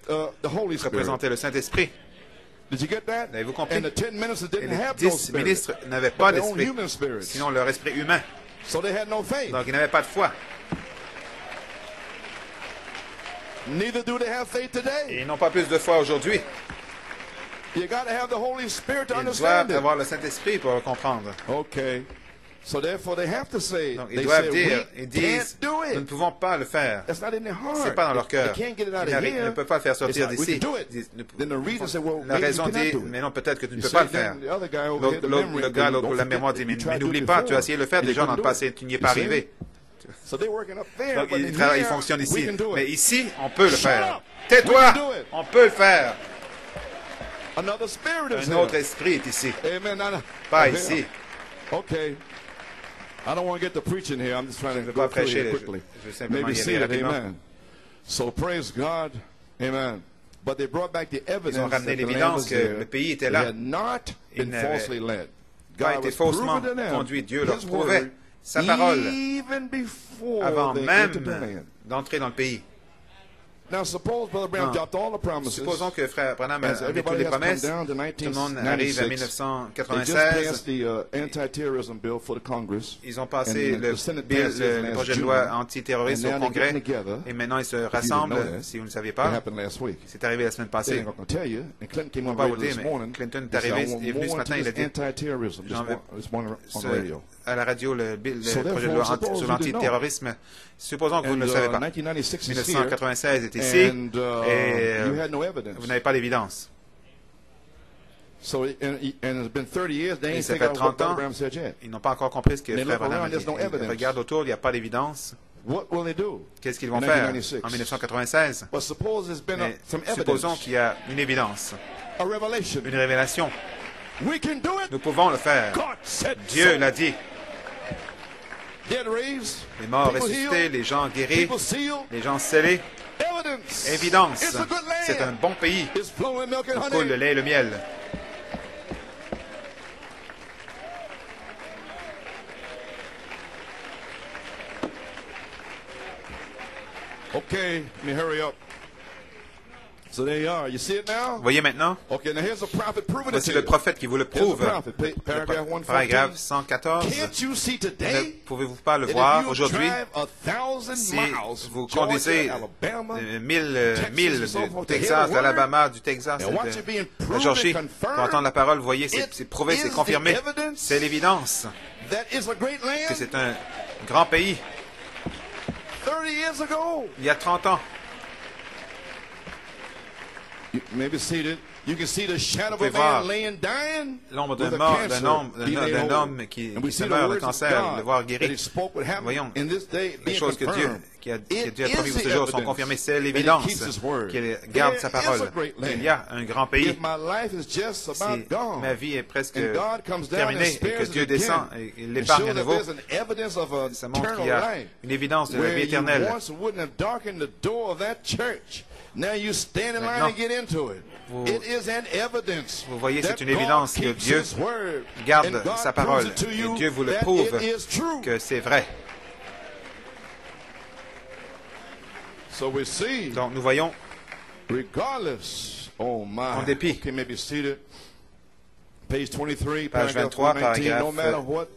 représentait le Saint-Esprit. Avez-vous compris? Et les 10 ministres n'avaient pas d'esprit, sinon leur esprit humain. Donc ils n'avaient pas de foi. Et ils n'ont pas plus de foi aujourd'hui. You got to have the Holy Spirit to Ils understand doivent avoir le Saint-Esprit pour le comprendre. Okay. So therefore they have to say, Donc, they ils doivent say, dire, we ils disent, can't do it. nous ne pouvons pas le faire. That's not in their heart. C'est pas dans leur cœur. They can't get it out Ils of here. ne peuvent pas le faire sortir It's like, we d'ici. can do it. Then the reason say, well, La maybe raison you cannot dit, do it. mais non, peut-être que tu ne You peux see, pas le then faire. the other guy over here, the memory, Le gars don't pour la forget, mémoire dit, you mais tried to do n'oublie it pas, before. tu as essayé de le faire, And des you gens dans couldn't le do passé, it. tu n'y es You pas see? arrivé. So they're working up there, Donc, but in ils here, fonctionnent we ici. can do Mais it. ici, on peut le Shut faire. up. Tais-toi, We can do it. on peut le faire. Another spirit is Un autre esprit est ici, here. Amen. pas ici. Okay. I don't want to get to preaching here. I'm just trying Je to ne veux go pas through prêcher, here je quickly. veux simplement Maybe y see aller it. rapidement. Amen. So praise God. Amen. But they brought back the evidence Ils ont ramené that the land l'évidence was que there. le pays était They là. had not Il been n'avait falsely led. pas God été was faussement proving to them conduit. Dieu leur His prouvait word sa parole even before avant they même entered the land. d'entrer dans le pays. Now suppose Brother Branham Non. dropped all the promises. Supposons que Frère Branham a As amené toutes everybody les has come promesses. down to Tout le monde arrive à 1996. They just 1996. passed the anti-terrorism bill for the Congress. Ils ont passé And le the Senate passed it le last projet de June. loi antiterroriste And au now they're Congrès. getting together. Et maintenant, ils se know rassemblent, that. si vous ne le saviez It pas. happened last week. C'est arrivé la semaine They passée. ain't gonna tell you. And Clinton came On on va radio voter, this mais morning. Clinton est He said, arrivé, I want il est venu ce more matin, into il a this dit anti-terrorism J'en veux this morning on radio. à la radio le So projet de therefore, loi suppose sur you didn't l'antiterrorisme. Supposons que vous And ne le savez pas. 1996 is here. 1996 est ici And et you had no evidence. vous n'avez pas d'évidence. So and it's been 30 years. They Et ain't ça figured fait out 30 what Brother ans, Branham said yet. ils n'ont pas encore compris ce que They Frère look Branham a around, dit. there's no Ils evidence. regardent autour, il n'y a pas d'évidence. What will they do? Qu'est-ce qu'ils vont In faire 1996? en 1996? But suppose there's been Mais some supposons evidence, qu'il y a une évidence, a revelation. une révélation. We can do it. Nous pouvons le faire. God said Dieu so. l'a dit. Dead raised. Les morts People ressuscités, healed. les gens guéris, People sealed. les gens scellés. Evidence. Évidence. It's a good land. C'est un bon pays. It's flowing milk and Il coule le honey. lait et le miel. Okay, let me hurry up. So there you are. You see it now? Vous voyez maintenant? Okay, now here's a prophet proving it Voici to le you. prophète qui vous le Here's prouve. the prophet. Paragraph Paragraphe 114. 114. Can't you see Ne today pouvez-vous pas le that voir if you aujourd'hui? drive 1,000 Si miles vous from conduisez Georgia, Alabama, 1000 Texas, milles and so du forth, to hear Texas, the d'Alabama, du Texas, and watch it being de proven Georgie, and confirmed, pour entendre la parole, vous voyez, it c'est prouvé, c'est is the confirmé. evidence C'est l'évidence that is a great que land. c'est un grand pays. 30 years ago. Il y a 30 ans, You maybe seated. You can see the shadow of Vous a pouvez voir man laying dying l'ombre with d'un a mort, cancer. He laid d'un hold. homme qui And we se see the meurt de words of cancer, God le voir that guéri. he spoke would happen Voyons, in this day les being choses que Dieu, confirmed. qui a It Dieu a promis is pour ce the jour sont evidence confirmées. C'est that he l'évidence keeps his word. qu'il garde sa There is parole. a great land. Il y a un grand pays. If my life is just Si about gone, ma vie est presque and God comes down and terminée et que spares Dieu it descend again, et il and l'épargne à shows that nouveau, there's an evidence of an ça montre qu'il eternal y a life, une évidence de la where vie you éternelle. once wouldn't have darkened the door of that church. Now you stand in line Maintenant, and get into it. vous- It is an evidence vous voyez, c'est that une évidence God que keeps Dieu his word, garde and God sa proves parole. it to Et you Dieu vous le that prouve it is true. que c'est vrai. So we see, Donc nous voyons, regardless, oh my, En dépit. okay, maybe seated. Page 23, Page paragraph 23, 119, no paragraphe matter what,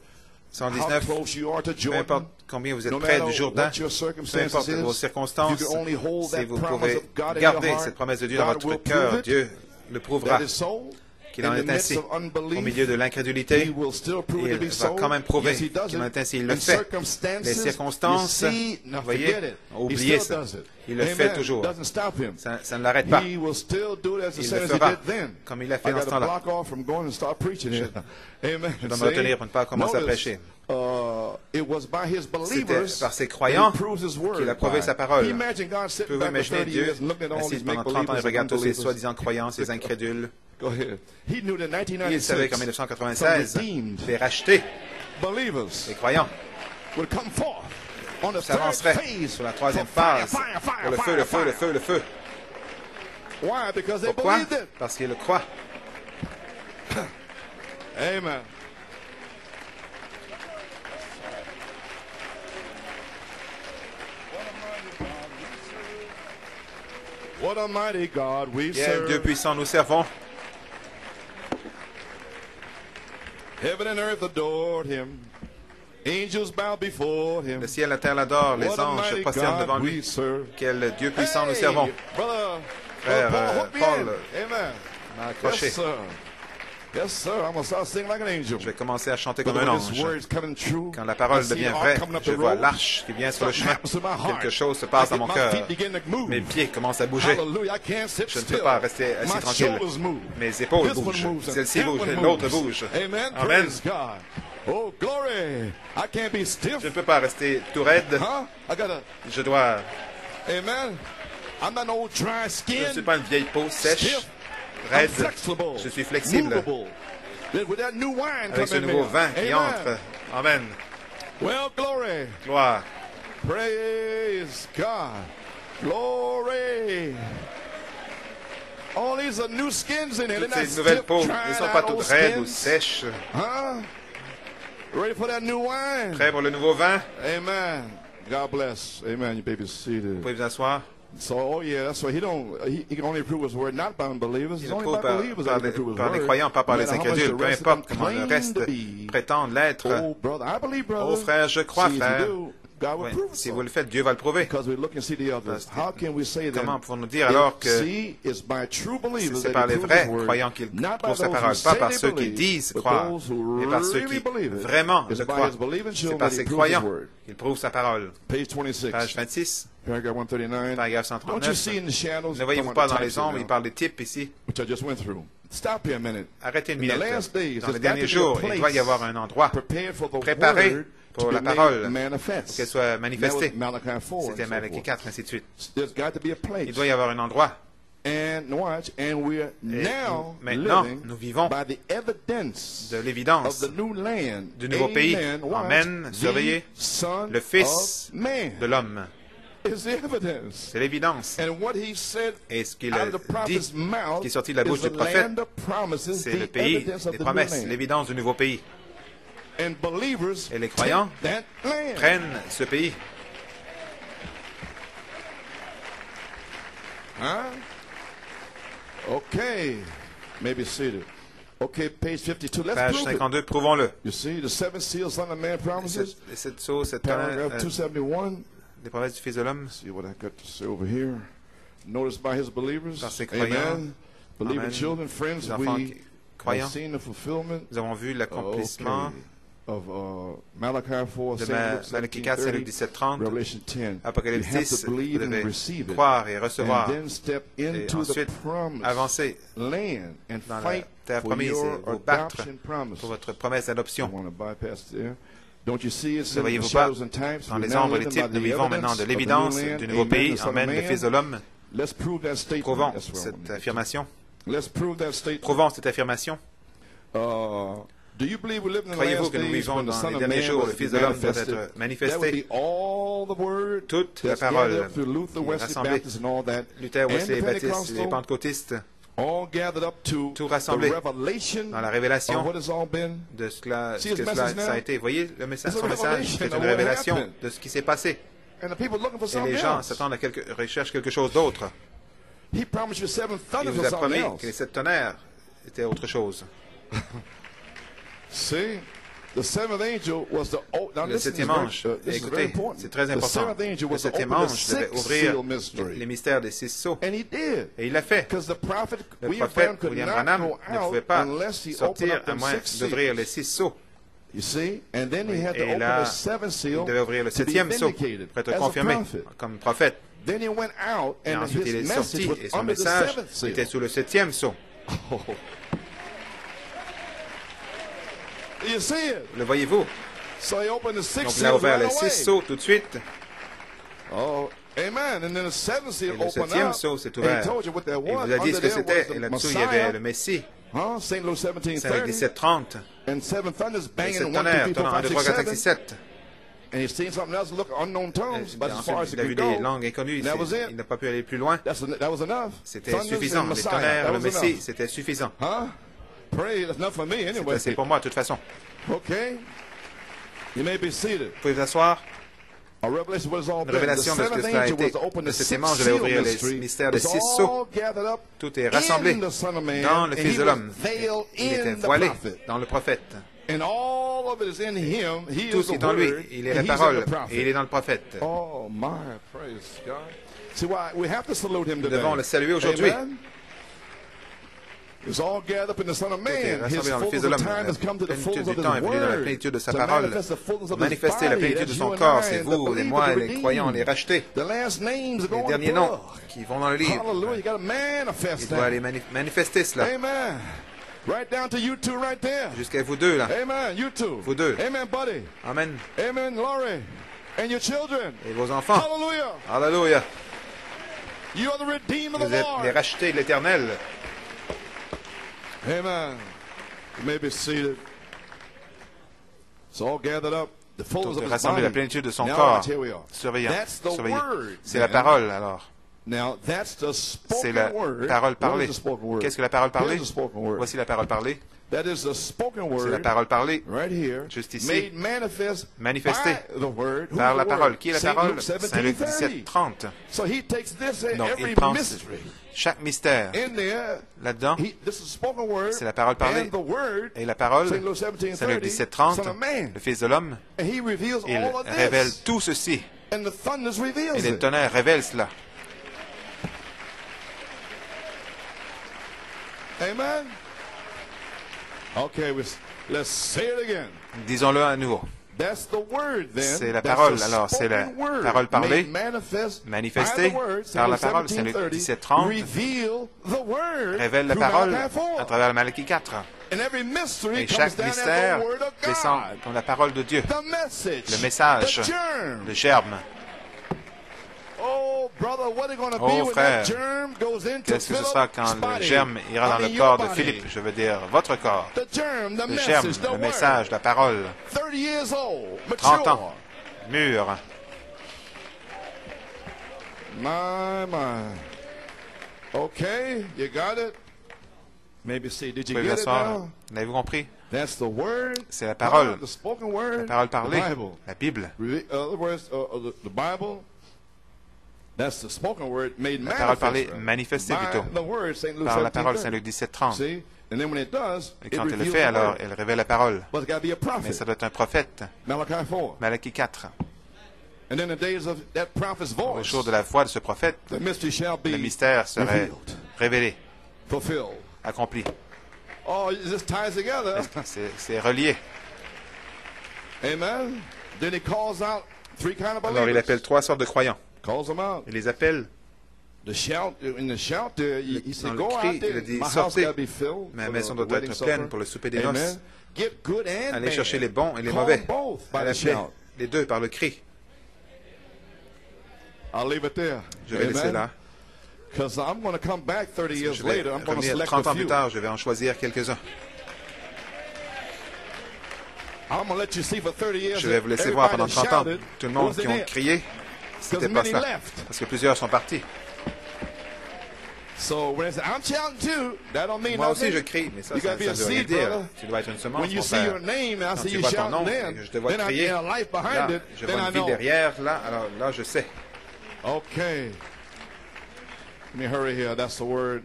how 119, close you are to peu Jordan, importe combien vous êtes no près matter du Jourdain, what your peu circumstances importe vos is, circonstances, you can only hold si that vous promise pouvez of God in garder your cette heart, promesse de Dieu dans God votre will cœur, prove it, Dieu le prouvera. that is so. Qu'il en In est the midst ainsi. of unbelief, Au milieu de l'incrédulité, He will still prove it to il be va so. quand même prouver Yes, he does qu'il en it. est ainsi. Il le In fait. circumstances, Les circonstances, you see, now vous voyez, forget it. He oubliez still ça. does it. Il le Amen. fait toujours. Doesn't stop him. Ça ne l'arrête pas. He will still do it as the Il same le as he fera, did then. comme il l'a fait I dans got ce to temps-là. block off from going and start preaching here. Amen. Je dois me retenir pour ne pas commencer à prêcher. It was by his C'était believers par ses that croyants he proves his word qu'il a prouvé by. sa parole. Can you imagine God sitting Pouvez-vous back for imaginer 30 Dieu years looking at all assis these pendant 30 ans et make-believers and regarde tous les unbelievers? soi-disant croyants, ces incrédules. Go ahead. He knew that in Il savait qu'en 1996, 1996, some redeemed les rachetés, believers les croyants, would come forth on the third s'avanceraient phase sur la troisième for fire, phase fire, fire, pour le fire, feu, le feu, fire. le feu, le feu. Why? Because they Pourquoi? believed it. Parce qu'ils le croient. Amen. What a mighty God we Quel serve. Dieu puissant nous servons. Heaven and earth adored him. Angels bow before him. Le ciel et la terre l'adorent, les What a anges se mighty prosternent devant God we lui. serve. Quel Dieu puissant nous Hey, servons. brother Frère Paul, hook me Paul, in. Amen. m'a accroché. Yes, sir. Yes, sir. I'm gonna start singing like an angel. Je vais commencer à chanter comme un ange. Quand la parole devient vraie, je vois l'arche qui vient sur le chemin. Quelque chose se passe dans mon cœur. Mes pieds commencent à bouger. Je ne peux pas rester assis tranquille. Mes épaules bougent. Celle-ci bouge, l'autre bouge. Amen. Oh, glory. I can't be stiff. Je ne peux pas rester tout raide. Je dois... Amen. I'm not old dry skin. Je ne suis pas une vieille peau sèche, raide. Je suis flexible. Avec ce nouveau vin qui entre. Amen. Well, glory. Gloire. Praise God. Glory. All these are new skins in here. Toutes ces nouvelles peaux ne sont pas toutes raides ou sèches. Ready for that new wine? Prêt pour le nouveau vin? Amen. God bless. Amen. You may be seated. Vous pouvez vous asseoir. So, oh yeah, that's why he can only prove his word, not by unbelievers. Il prouve par les croyants, pas par les incrédules. Peu importe comment le reste prétendent l'être. Oh frère, je crois, frère. Oui. Si vous le faites, Dieu va le prouver. Comment pouvons-nous dire alors que c'est par les vrais croyants qu'il prouve sa parole, pas par ceux qui disent croire, mais par ceux qui vraiment le croient. C'est par ces croyants qu'il prouve sa parole. Page 26, paragraphe 139. Ne voyez-vous pas dans les ombres, il parle des types ici. Arrêtez une minute. Dans les derniers jours, il doit y avoir un endroit préparé pour la parole, pour qu'elle soit manifestée. C'était Malachie 4, ainsi de suite. Il doit y avoir un endroit. Et maintenant, nous vivons de l'évidence du nouveau pays. Amen. Surveillez le Fils de l'homme. C'est l'évidence. Et ce qu'il dit, qui est sorti de la bouche du prophète, c'est le pays des promesses, l'évidence du nouveau pays. Et les croyants prennent ce pays. Okay. Maybe seated. Okay, page 52. Let's Page 52, prouvons-le. You see, the seven seals, Son of Man promises. Cette sceau, cette paragraph 271. Les promesses du Fils de l'homme. See what I got to say over here. Noticed by his believers. Par ses croyants. Amen. Believing children, friends, we have seen the fulfillment. Nous avons vu l'accomplissement. Of Malachi 4, de Malachie 4, Saint Luc 17, 30, Revelation 10. Apocalypse 10, vous devez croire et recevoir, et ensuite avancer dans la terre promise et vous battre pour votre promesse d'adoption. Ne voyez-vous pas, dans les ombres et les types, nous vivons maintenant de l'évidence du nouveau pays, emmène le Fils de l'homme. Prouvons cette affirmation. Prouvons cette affirmation. Croyez-vous que nous vivons dans les derniers jours, le Fils de l'homme doit être manifesté? Toute la parole rassemblée, Luther, Wesley, les baptistes, les pentecôtistes, tout rassemblé dans la révélation de ce que cela a été. Vous voyez, son message, c'est une révélation de ce qui s'est passé. Et les gens s'attendent à recherchent quelque chose d'autre. Il vous a promis que les 7 tonnerres étaient autre chose. Le septième ange, écoutez, c'est très important. Le septième ange devait ouvrir les mystères des 6 sceaux. Et il l'a fait. Le prophète William Branham ne pouvait pas sortir à moins d'ouvrir les 6 sceaux. Et là, il devait ouvrir le 7e sceau pour être confirmé comme prophète. Et ensuite, il est sorti et son message était sous le 7e sceau. Le voyez-vous? Donc il a ouvert les 6 sceaux tout de suite. Et le 7e sceau s'est ouvert. Il vous a dit ce que c'était. Et là-dessous, il y avait le Messie. Saint Luc 17, 30. Et 7 tonnerres, tenant 1, 2, 3, 4, 5, 6, 7. Il a vu des langues inconnues. Il n'a pas pu aller plus loin. C'était suffisant. Les tonnerres, le Messie, c'était suffisant. C'est assez pour moi, de toute façon. Vous pouvez vous asseoir. Une révélation de ce que cela a été. Le septième ange devait ouvrir les mystères des 6 sceaux. Tout est rassemblé dans le Fils de l'homme. Il était voilé dans le prophète. Tout ce qui est en lui, il est la parole et il est dans le prophète. Nous devons le saluer aujourd'hui. It's all gathered up in the Son of Tout est Man. His rassemblé dans le Fils fullness de of l'homme. time La has come to the plénitude fullness du of temps est His venue dans la word. plénitude de sa To parole, manifest the fullness of His manifester la body. plénitude de That's son you and corps. I, C'est the vous, les believers, moi, the les croyants, les redeemed. rachetés. The last names are Les going derniers in the noms book. qui vont dans le livre. Hallelujah. You got to manifest Il doit that. aller manifester cela. Amen. Right down to you two right there. Jusqu'à vous deux, là. Amen. You two. Vous deux. Amen, buddy. Amen. Amen, Laurie. And your children. Et vos enfants. Hallelujah. Alléluia. You are the redeemed of Vous the êtes les Lord. rachetés de l'Éternel. Amen. You may be seated. It's all gathered up. The fullness Donc, of His rassembler la body. plénitude de son Now, corps. here we are. Surveillant. That's the Surveillant. word. C'est la parole, alors. Now, that's the C'est spoken la word. parole What parlée. is the spoken word? Qu'est-ce que la parole parlée? Here's the spoken word. Voici la parole parlée. That is the spoken C'est la word. parole parlée. Right here. Juste ici. Made manifest Manifestée by the word. Who's par the la parole. word? Qui est la Saint parole? Luke Saint Luc 17:30. 17:30. So he takes this and Donc, every il prend mystery chaque mystère. in there. Là-dedans, This is spoken word. c'est la parole parlée. And the word. Et la parole, Saint Luke Saint Luc 17:30. 17:30, Son of man. le Fils de l'homme, And he reveals il all of révèle this. tout ceci. And the thunders reveals Et les it. tonnerres révèlent cela. Amen. Okay, let's say it again. Disons-le à nouveau. That's the word, then. C'est la That's parole. the Alors, c'est la spoken word parole parlée, made manifest manifestée by the word, par la Saint parole. Luke Saint Luc 17:30, 17:30 reveal the word révèle la through parole Malachi 4. à travers le Malachie 4. And every mystery Et comes chaque down as mystère the word of descend God. comme la parole de Dieu. The message, Le message, the germ. le germe. Oh, brother, what are going to be Oh, when frère, that germ goes into qu'est-ce que ce Philip's sera quand le body? germe ira dans I le mean, corps your de body. Philippe? Je veux dire, votre corps. The germ, the Le germe, message, the le word. message, la parole. 30 years old, 30 mature. ans, mûr. My. Okay, you got it? Maybe see, did you Vous pouvez get vous it asseoir. now? L'avez-vous compris? That's the word. C'est la parole. The spoken word. La parole parlée. The Bible. La Bible. In other words, the Bible. That's the spoken word made La parole parlée manifest. manifestée By plutôt. the word, Saint Luke Par la parole, 17:30. Saint Luc 17:30. See? And then when it does, Et it quand elle le reveals fait, the alors word. elle révèle la parole. But it's got to be a Mais prophet. ça doit être un prophète. Malachi 4. Malachie 4. And then the days of that prophet's Au voice, jour de la voix de ce prophète, the mystery shall le be mystère serait revealed, révélé, fulfilled. accompli. Oh, this ties together. C'est relié. Amen. Then he calls out 3 kind of Alors il believers. appelle 3 sortes de croyants. Calls them out. Il les appelle. In the shout there, he Dans said, le go cri, out il there. a dit, My house sortez. got to be filled Ma for maison the doit wedding être pleine supper. pour le souper des Amen. noces. Get good and Allez bad. chercher les bons et les Call mauvais. them both by Elle the appelait shout. les deux par le cri. I'll leave it there. Je vais laisser là. Because I'm going to come back 30 Je years vais later. I'm going to revenir select 30 a ans plus few. tard, je vais en choisir quelques-uns. I'm going to let you see for 30 years. Je vais vous laisser voir pendant 30 ans. Tout le monde qui ont ont crié, c'était pas cela. Parce que plusieurs sont partis. So when I say I'm shouting too, that don't mean Moi aussi, nothing. je crie, mais ça You ça gotta be a veut rien seed, dire. brother. Tu dois être une semence, When you mon see frère. your name, I Quand see tu you vois ton shouting nom, then. et que je te vois Then I crier, get a life là, behind it. je Then vois I une vie know. derrière, là, alors là, je sais. Okay. Let me hurry here. That's the word.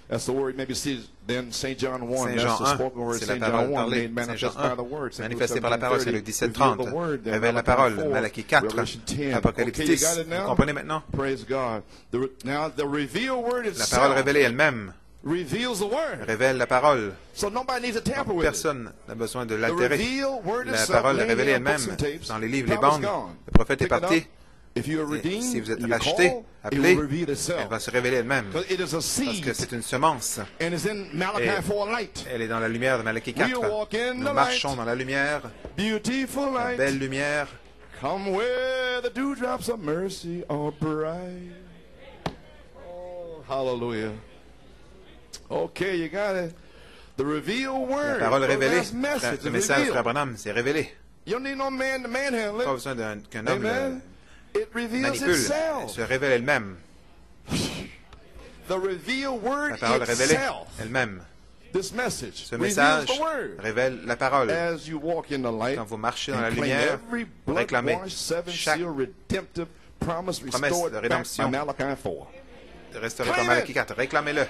That's the word. Maybe see then St. John 1. Saint That's Jean the 1, spoken word. c'est la St. parole John 1 parlée. made Saint Jean manifest by 1, the word. Saint Luke manifesté par la parole, c'est Luc 17:30. Révèle la parole, Malachie 4, Apocalypse 10. Vous comprenez maintenant? Praise God. Now the revealed word La itself parole révélée elle-même reveals the word. révèle la parole. So nobody needs to tamper with it. Personne n'a besoin de The l'altérer. revealed word La itself, parole laying révélée in books elle-même and tapes, dans les livres, les prophet's bandes. gone. Le prophète est Pick it parti. up. If you are redeemed, Si vous êtes you're racheté, called, it appelé, will reveal itself. elle va se révéler elle-même. Because it is a Parce seed, que c'est une semence. and it's in Malachi Et 4 light. elle est dans la lumière de Malachie 4. We'll walk in Nous the marchons light. dans la lumière, Beautiful la light. belle lumière. Come where the dewdrops of mercy are bright. Oh, hallelujah. Okay, you got it. The revealed La word. parole the révélée. last message Le is message, frère revealed. Branham, c'est révélé. You don't need no man to manhandle Pas it. besoin qu'un homme Amen. It reveals manipule. Elle itself. se révèle elle-même. The revealed word La parole révélée itself. elle-même. This message Ce reveals message the word. révèle la parole. As you walk in the light Quand vous marchez dans la and claim lumière, every vous réclamez blood-washed, seven chaque seal redemptive promise promesse restored de back by rédemption. Malachi 4. restauré par Claim Malachie it. 4. Réclamez-le.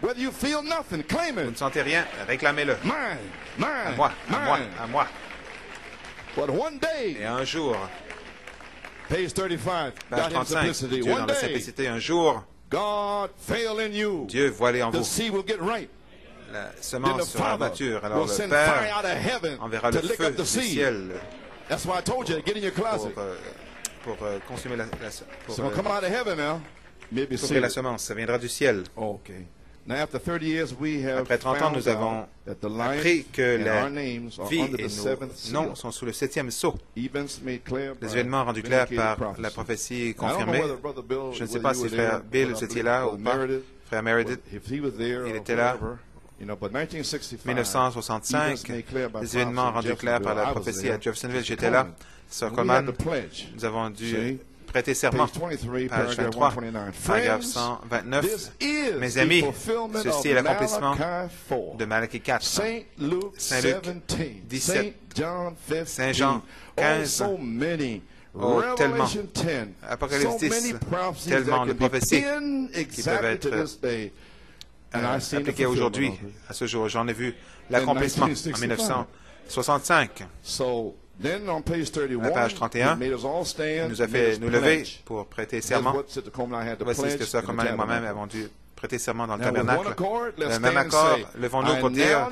Whether you feel nothing, claim Vous ne it. sentez rien, réclamez-le. Mine, mine, À moi, à moi, mine. à moi. But one day, Et un jour, page 35, page God in 35, simplicity. Dieu One dans la day, simplicité, un jour, Dieu voilé en vous. La semence sera mature, alors le Père enverra le feu du ciel pour consommer pour que la semence, ça viendra du ciel. Après 30 ans, nous avons appris que la vie et nos noms sont sous le 7e sceau. Les événements rendus clairs par la prophétie confirmée. Je ne sais pas si frère Bill était là ou pas. Frère Meredith, il était là. 1965, les événements rendus clairs par la prophétie à Jeffersonville, j'étais là. Sir Coleman, nous avons dû prêter serment. Page 23, paragraphe 129. Mes amis, ceci est l'accomplissement de Malachie 4, Saint Luc 17, Saint Jean 15, oh, tellement, Apocalypse 10, tellement de prophéties qui peuvent être appliquées aujourd'hui, à ce jour. J'en ai vu l'accomplissement en 1965. À la page 31, il nous a fait nous lever pour prêter serment. Voici ce que Sir Coleman et moi-même avons dû prêter serment dans le tabernacle. Le même accord, levons-nous pour dire,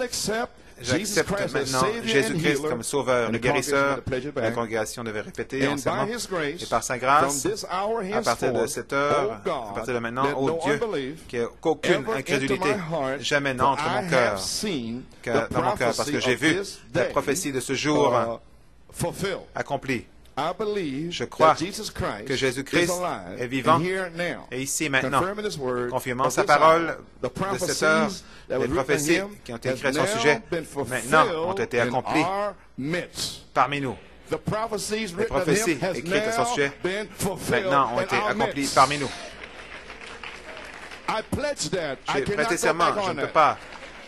j'accepte maintenant Jésus-Christ comme sauveur, le guérisseur. La congrégation devait répéter en serment. Et par sa grâce, à partir de cette heure, à partir de maintenant, ô Dieu, qu'aucune incrédulité jamais n'entre dans mon cœur, parce que j'ai vu la prophétie de ce jour accompli. Je crois que Jésus-Christ est vivant et ici maintenant, confirmant sa parole de cette heure, les prophéties qui ont été écrites à son sujet, maintenant ont été accomplies parmi nous. Les prophéties écrites à son sujet, maintenant ont été accomplies parmi nous. J'ai prêté serment, je ne peux pas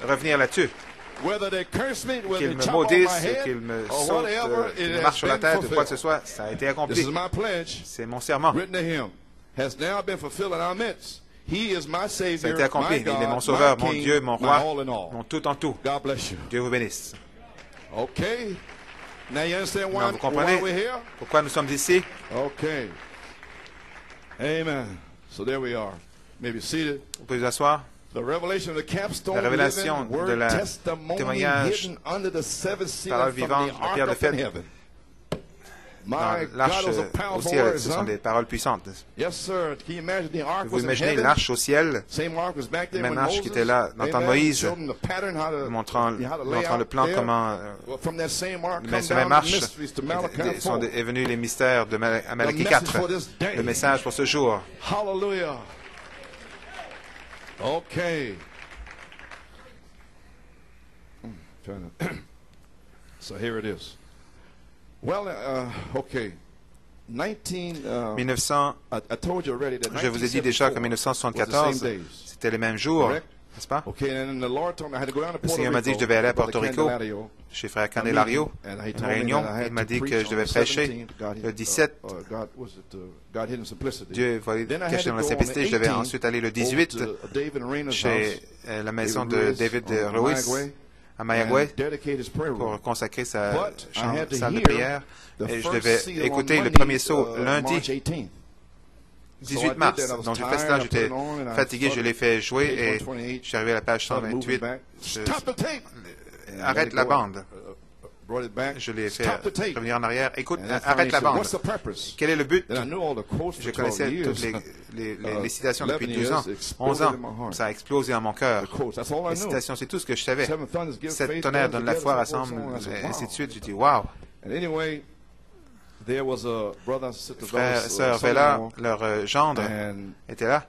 revenir là-dessus. Qu'ils me maudissent, qu'ils me sautent, qu'ils me marchent sur la tête, ou quoi que ce soit, ça a été accompli. C'est mon serment. Ça a été accompli. Il est mon sauveur, mon Dieu, mon roi, mon tout en tout. Dieu vous bénisse. Maintenant, vous comprenez pourquoi nous sommes ici? Amen. So there we are. Maybe seated. Vous pouvez vous asseoir. La révélation de la témoignage, parole vivante, la pierre de fête, dans l'arche au ciel, ce sont des paroles puissantes. Vous imaginez l'arche au ciel, la même arche qui était là dans le temps de Moïse, montrant le plan comment, mais cette même arche sont devenus les mystères de Malachie 4, le message pour ce jour. Hallelujah. Okay. So here it is. Well, okay. 1900, je vous ai dit déjà qu'en 1974, c'était les mêmes jours, n'est-ce pas? Le Seigneur m'a dit que je devais aller à Porto Rico, chez Frère Candelario, une réunion. Il m'a dit que je devais prêcher le 17. Dieu voyait caché dans la simplicité. Je devais ensuite aller le 18 chez la maison de David Ruiz à Mayagüez pour consacrer sa salle de prière. Et je devais écouter le premier saut lundi 18 mars. Donc j'ai fait cela, j'étais fatigué, je l'ai fait jouer et je suis arrivé à la page 128. Arrête la bande. Je l'ai fait revenir en arrière. Écoute, arrête la bande. Quel est le but? Je connaissais toutes les citations depuis 12 ans, 11 ans. Ça a explosé en mon cœur. Les citations, c'est tout ce que je savais. 7 tonnerres donnent la foi, rassemble, et ainsi de suite. J'ai dit, wow. Frère et sœur Vela, leur gendre, était là.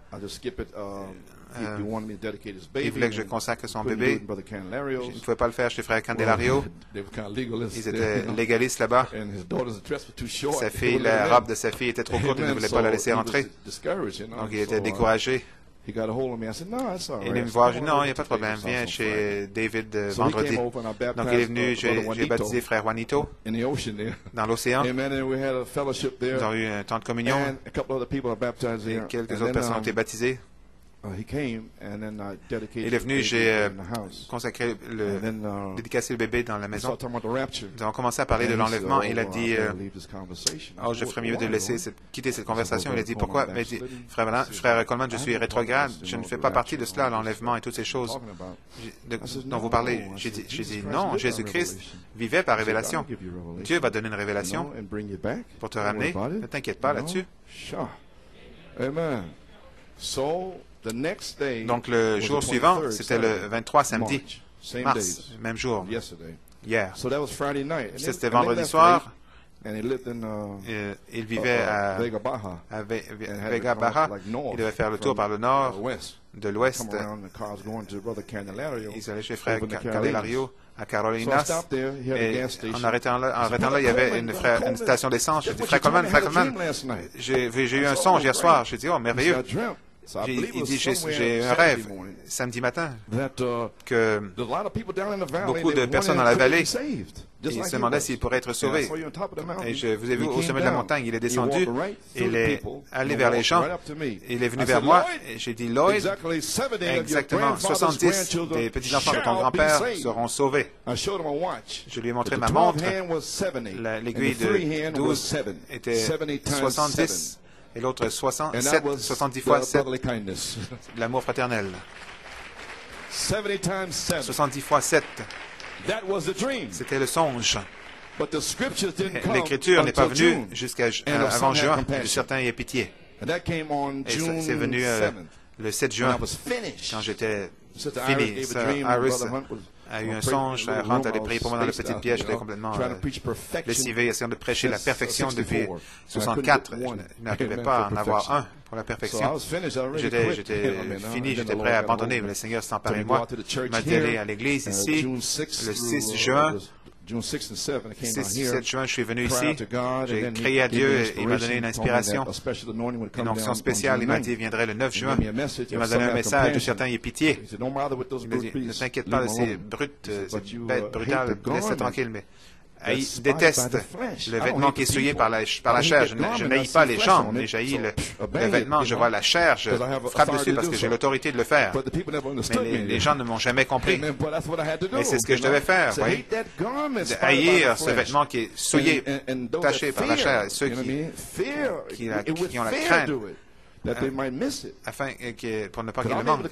Il voulait que je consacre son bébé. Je ne pouvais pas le faire chez Frère Candelario. Ils étaient légalistes là-bas. Sa fille, la robe de sa fille était trop courte, il ne voulait pas la laisser rentrer. Donc il était découragé. Il est venu me voir, j'ai dit non, il n'y a pas de problème, viens chez David vendredi. Donc il est venu, j'ai baptisé Frère Juanito dans l'océan. Nous avons eu un temps de communion et quelques autres personnes ont été baptisées. il est venu, j'ai consacré dédicacé le bébé dans la maison. Nous avons commencé à parler de l'enlèvement. Il a dit, oh, je ferais mieux de quitter cette conversation. Il a dit, pourquoi? Il a dit, frère Coleman, je suis rétrograde. Je ne fais pas partie de cela, l'enlèvement et toutes ces choses dont vous parlez. J'ai dit, non, Jésus-Christ vivait par révélation. Dieu va donner une révélation pour te ramener. Ne t'inquiète pas là-dessus. Amen. Donc, le jour suivant, c'était le 23 samedi, mars, même jour, hier. C'était vendredi soir. Il vivait à Vega Baja. Il devait faire le tour par le nord, de l'ouest. Ils allaient chez frère Candelario à Carolinas. Et en arrêtant là, il y avait une station d'essence. J'ai dit, frère Coleman, j'ai eu un songe hier soir. J'ai dit, oh, merveilleux. Il dit, j'ai un rêve, samedi matin, que beaucoup de personnes dans la vallée, ils se demandaient s'ils pourraient être sauvés. Et je vous ai vu au sommet de la montagne, il est descendu, il est allé vers les gens, il est venu vers moi, et j'ai dit, Lloyd, exactement 70 des petits-enfants de ton grand-père seront sauvés. Je lui ai montré ma montre, l'aiguille de 12 était 70. Et l'autre 70 fois 7, l'amour fraternel. 70 fois 7, c'était le songe. L'Écriture n'est pas venue jusqu'à avant juin, de certains y aient pitié. Et c'est venu le 7 juin, quand j'étais fini. Sir Iris a eu un songe, Hunt allait prier pour moi dans la petite pièce, j'étais complètement lessivé, essayant de prêcher la perfection depuis 64. Je n'arrivais pas à en avoir un pour la perfection. J'étais fini, j'étais prêt à abandonner, mais le Seigneur s'est emparé de moi. Il m'a dit d'aller à l'église ici, le 6 juin. 7 juin, je suis venu ici, j'ai crié à Dieu et il m'a donné une inspiration, une onction spéciale. Il m'a dit, il viendrait le 9 juin. Il m'a donné un message, de certains y aient pitié. Il m'a dit, ne t'inquiète pas de ces brutes, ces bêtes brutales, laisse-les tranquilles, mais déteste le vêtement qui est souillé par la chair. Je n'haïs pas les gens, mais j'haïs le vêtement. Je vois la chair, je frappe dessus parce que j'ai l'autorité de le faire. Mais les gens ne m'ont jamais compris. Mais c'est ce que je devais faire, voyez. Haïr ce vêtement qui est souillé, taché par la chair. Ceux qui ont la crainte, afin pour ne pas qu'ils le manquent.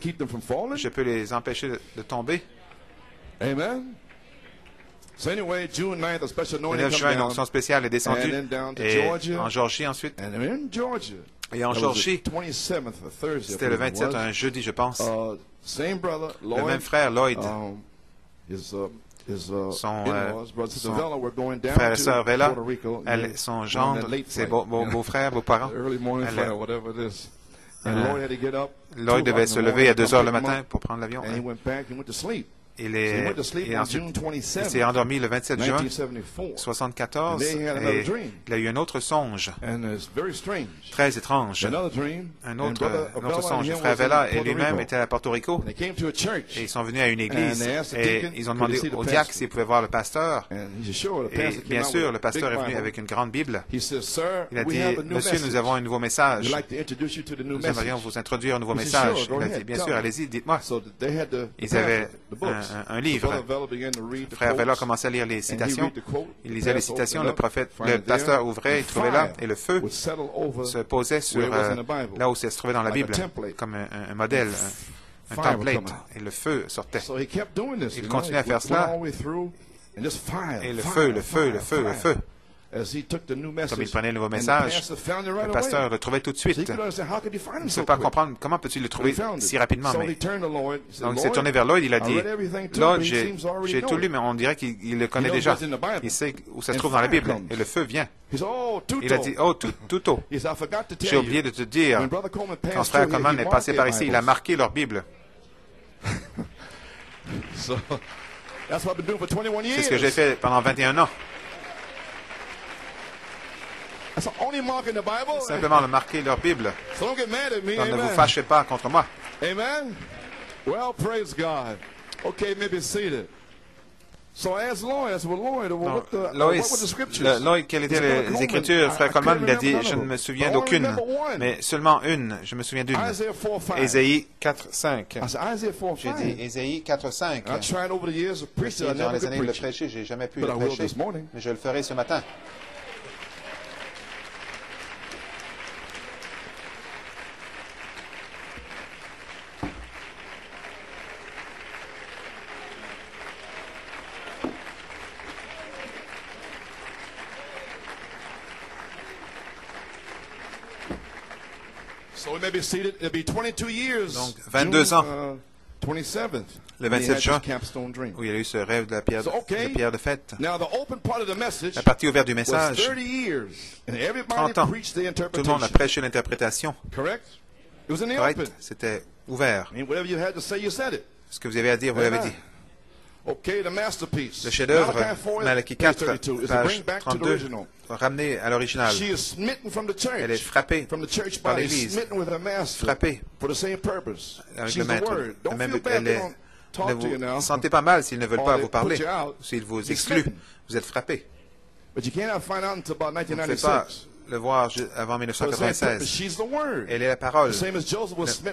Je peux les empêcher de tomber. Amen. Le 9 juin, une onction spéciale est descendue, et en Géorgie ensuite. Et en Géorgie, c'était le 27, un jeudi, je pense. Le même frère, Lloyd, son frère et sœur Vela, son gendre, ses beaux-frères, beaux-parents. Lloyd devait se lever à 2 heures le matin pour prendre l'avion. Et ensuite, il s'est endormi le 27 juin 1974 et il a eu un autre songe, très étrange, un autre songe. Le frère Vela et lui-même étaient à Porto Rico et ils sont venus à une église et ils ont demandé au diacre s'ils pouvaient voir le pasteur. Et bien sûr, le pasteur est venu avec une grande Bible. Il a dit, monsieur, nous avons un nouveau message. Nous aimerions vous introduire un nouveau message. Il a dit, bien sûr, allez-y, dites-moi. Ils avaient un livre. Frère Vela commençait à lire les citations. Il lisait les citations. Le pasteur ouvrait, il trouvait là, et le feu se posait sur là où ça se trouvait dans la Bible, comme un modèle, un template. Et le feu sortait. Il continuait à faire cela. Et le feu. Comme il prenait le nouveau message, le pasteur le trouvait tout de suite. Il ne sait pas comprendre comment peux-tu le trouver si rapidement. Donc il s'est tourné vers Lloyd, il a dit, Lloyd, j'ai tout lu, mais on dirait qu'il le connaît déjà. Il sait où ça se trouve dans la Bible. Et le feu vient. Il a dit, oh, tout. J'ai oublié de te dire, quand frère Coleman est passé par ici, il a marqué leur Bible. C'est ce que j'ai fait pendant 21 ans. Simplement de marquer leur Bible. Donc ne vous fâchez pas contre moi. Amen. Well, praise God. Okay, maybe seated. Lloyd, quelles étaient les Écritures? Frère Coleman, il a dit, je ne me souviens d'aucune, mais seulement une. Je me souviens d'une. Ésaïe 4:5. J'ai dit Ésaïe 4:5. J'ai essayé durant les années de le prêcher, je n'ai jamais pu le prêcher, mais je le ferai ce matin. Donc, 22 ans, le 27 juin, où il y a eu ce rêve de la pierre de fête. La partie ouverte du message, 30 ans, tout le monde a prêché l'interprétation. Correct? C'était ouvert. Ce que vous avez à dire, vous l'avez dit. Le chef-d'œuvre, Malachie 4, page 32, ramené à l'original. Elle est frappée par l'Église, frappée avec le maître. Ne vous sentez pas mal s'ils ne veulent pas vous parler, s'ils vous excluent. Vous êtes frappé. Vous ne pouvez pas le voir avant 1996. Elle est la parole.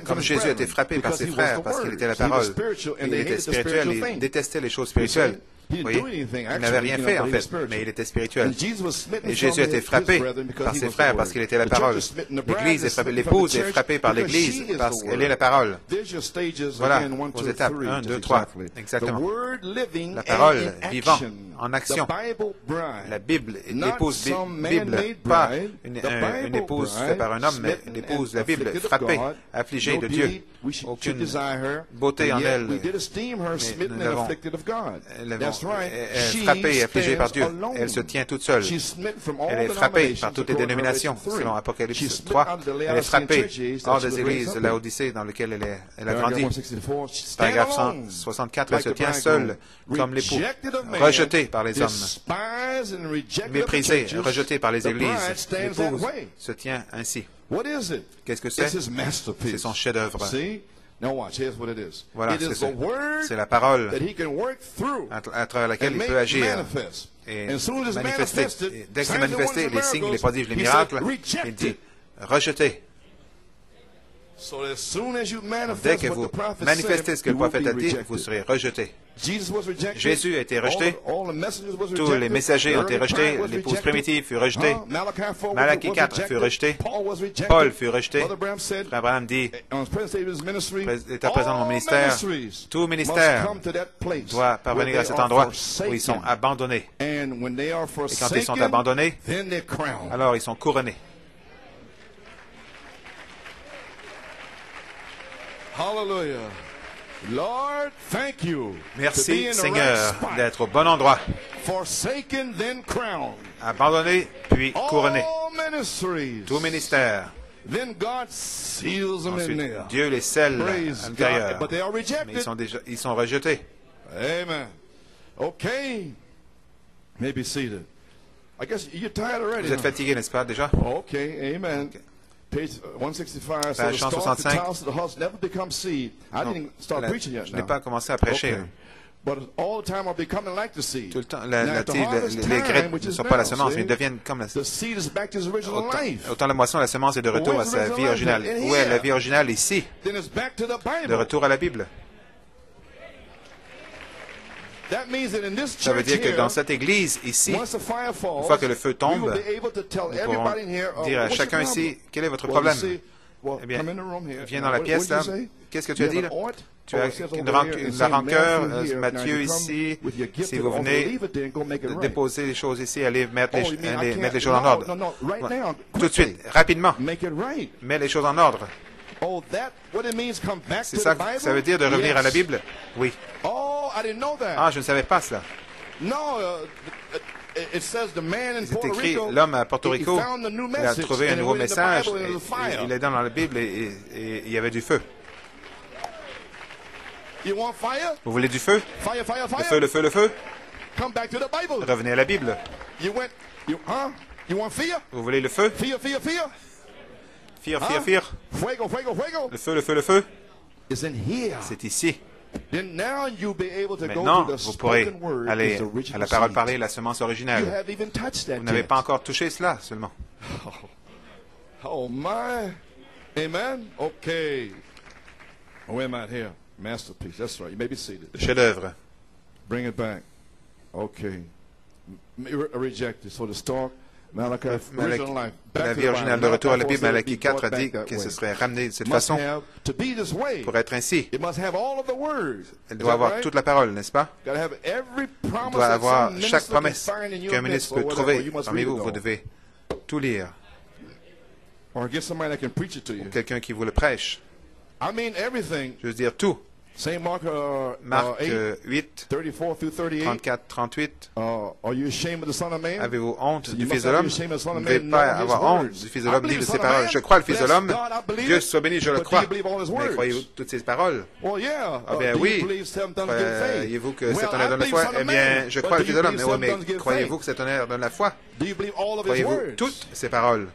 Comme Jésus a été frappé par ses frères parce qu'il était la parole. Il était spirituel, il détestait les choses spirituelles. Vous voyez, il n'avait rien fait en fait, mais il était spirituel. Et Jésus a été frappé par ses frères parce qu'il était la parole. L'Église est frappée, l'épouse est frappée par l'Église parce qu'elle est la parole. Voilà vos étapes, 1, 2, 3, exactement. La parole vivant, en action. La Bible, l'épouse Bible, pas une épouse faite par un homme, mais l'épouse, la Bible, frappée, affligée de Dieu. Aucune beauté en elle, mais nous l'avons frappée et affligée par Dieu. Elle se tient toute seule. Elle est frappée par toutes les dénominations, selon Apocalypse 3. Elle est frappée hors des églises de l'Odyssée dans lesquelles elle a grandi. Paragraphe 164, elle se tient seule comme l'époux, rejetée par les hommes, méprisée, rejetée par les églises. L'épouse se tient ainsi. Qu'est-ce que c'est? C'est son chef-d'œuvre. Voilà ce que c'est. C'est la parole à travers laquelle il peut agir et manifester. Et dès que c'est manifesté, les signes, les prodiges, les miracles, il dit rejeté. Dès que vous manifestez ce que le prophète a dit, vous serez rejeté. Jésus a été rejeté. Tous les messagers ont été rejetés. L'épouse primitive fut rejetée. Malachie 4 fut rejeté. Paul fut rejeté. Frère Abraham dit, étant présent dans mon ministère, tout ministère doit parvenir à cet endroit où ils sont abandonnés. Et quand ils sont abandonnés, alors ils sont couronnés. Hallelujah. Lord, thank you. Merci, Seigneur, d'être au bon endroit. Forsaken, then crowned. Abandonné, puis couronné. Tout ministère. Then God seals them in there. Dieu les scelle à l'intérieur. Mais ils sont rejetés. Amen. Okay. Maybe seated. I guess you're tired already. Vous êtes fatigué, n'est-ce pas, déjà? Okay, amen. Okay. Page 165. Page 165. Je n'ai pas commencé à prêcher. Tout le temps, les graines ne sont pas la semence, mais ils deviennent comme la autant la moisson, la semence est de retour à sa vie originale. Où est la vie originale? Ici. De retour à la Bible. Ça veut dire que dans cette église, ici, une fois que le feu tombe, nous pourrons dire à chacun ici, quel est votre problème? Eh bien, viens dans la pièce, là. Qu'est-ce que tu as dit, là? Tu as la rancœur, Matthieu, ici. Si vous venez déposer les choses ici, allez mettre les choses en ordre. Tout de suite, rapidement. Mets les choses en ordre. C'est ça que ça veut dire de revenir à la Bible? Oui. Ah, je ne savais pas cela. C'est écrit, l'homme à Porto Rico, il a trouvé un nouveau message, il est dans la Bible et il y avait du feu. Vous voulez du feu? Le feu, le feu, le feu? Revenez à la Bible. Vous voulez le feu? Fire. Le feu, le feu, le feu? C'est ici. Maintenant, vous pourrez aller à la parole parlée, la semence originelle. Vous n'avez pas encore touché cela seulement. Oh my. Amen. Okay. Where am I here? Masterpiece. That's right. You may be seated. Chef-d'œuvre. Bring it back. Okay. Rejected. So the stalk. Malachi, la vie originale de retour à la Bible, Malachi 4 a dit que ce serait ramené de cette façon pour être ainsi. Elle doit avoir toute la parole, n'est-ce pas? Elle doit avoir chaque promesse qu'un ministre peut trouver parmi vous. Vous devez tout lire. Ou quelqu'un qui vous le prêche. Je veux dire tout. Marc 8, 34, 38. Avez-vous honte du Fils de l'homme? Vous ne devez pas avoir honte du Fils de l'homme, dit de ses paroles. Je crois le Fils de l'homme. Dieu soit béni, je le crois. Mais croyez-vous toutes ces paroles? Ah bien oui. Croyez-vous que cet honneur donne la foi? Eh bien, je crois le Fils de l'homme. Mais croyez-vous que cet honneur donne la foi? Croyez-vous toutes ces paroles?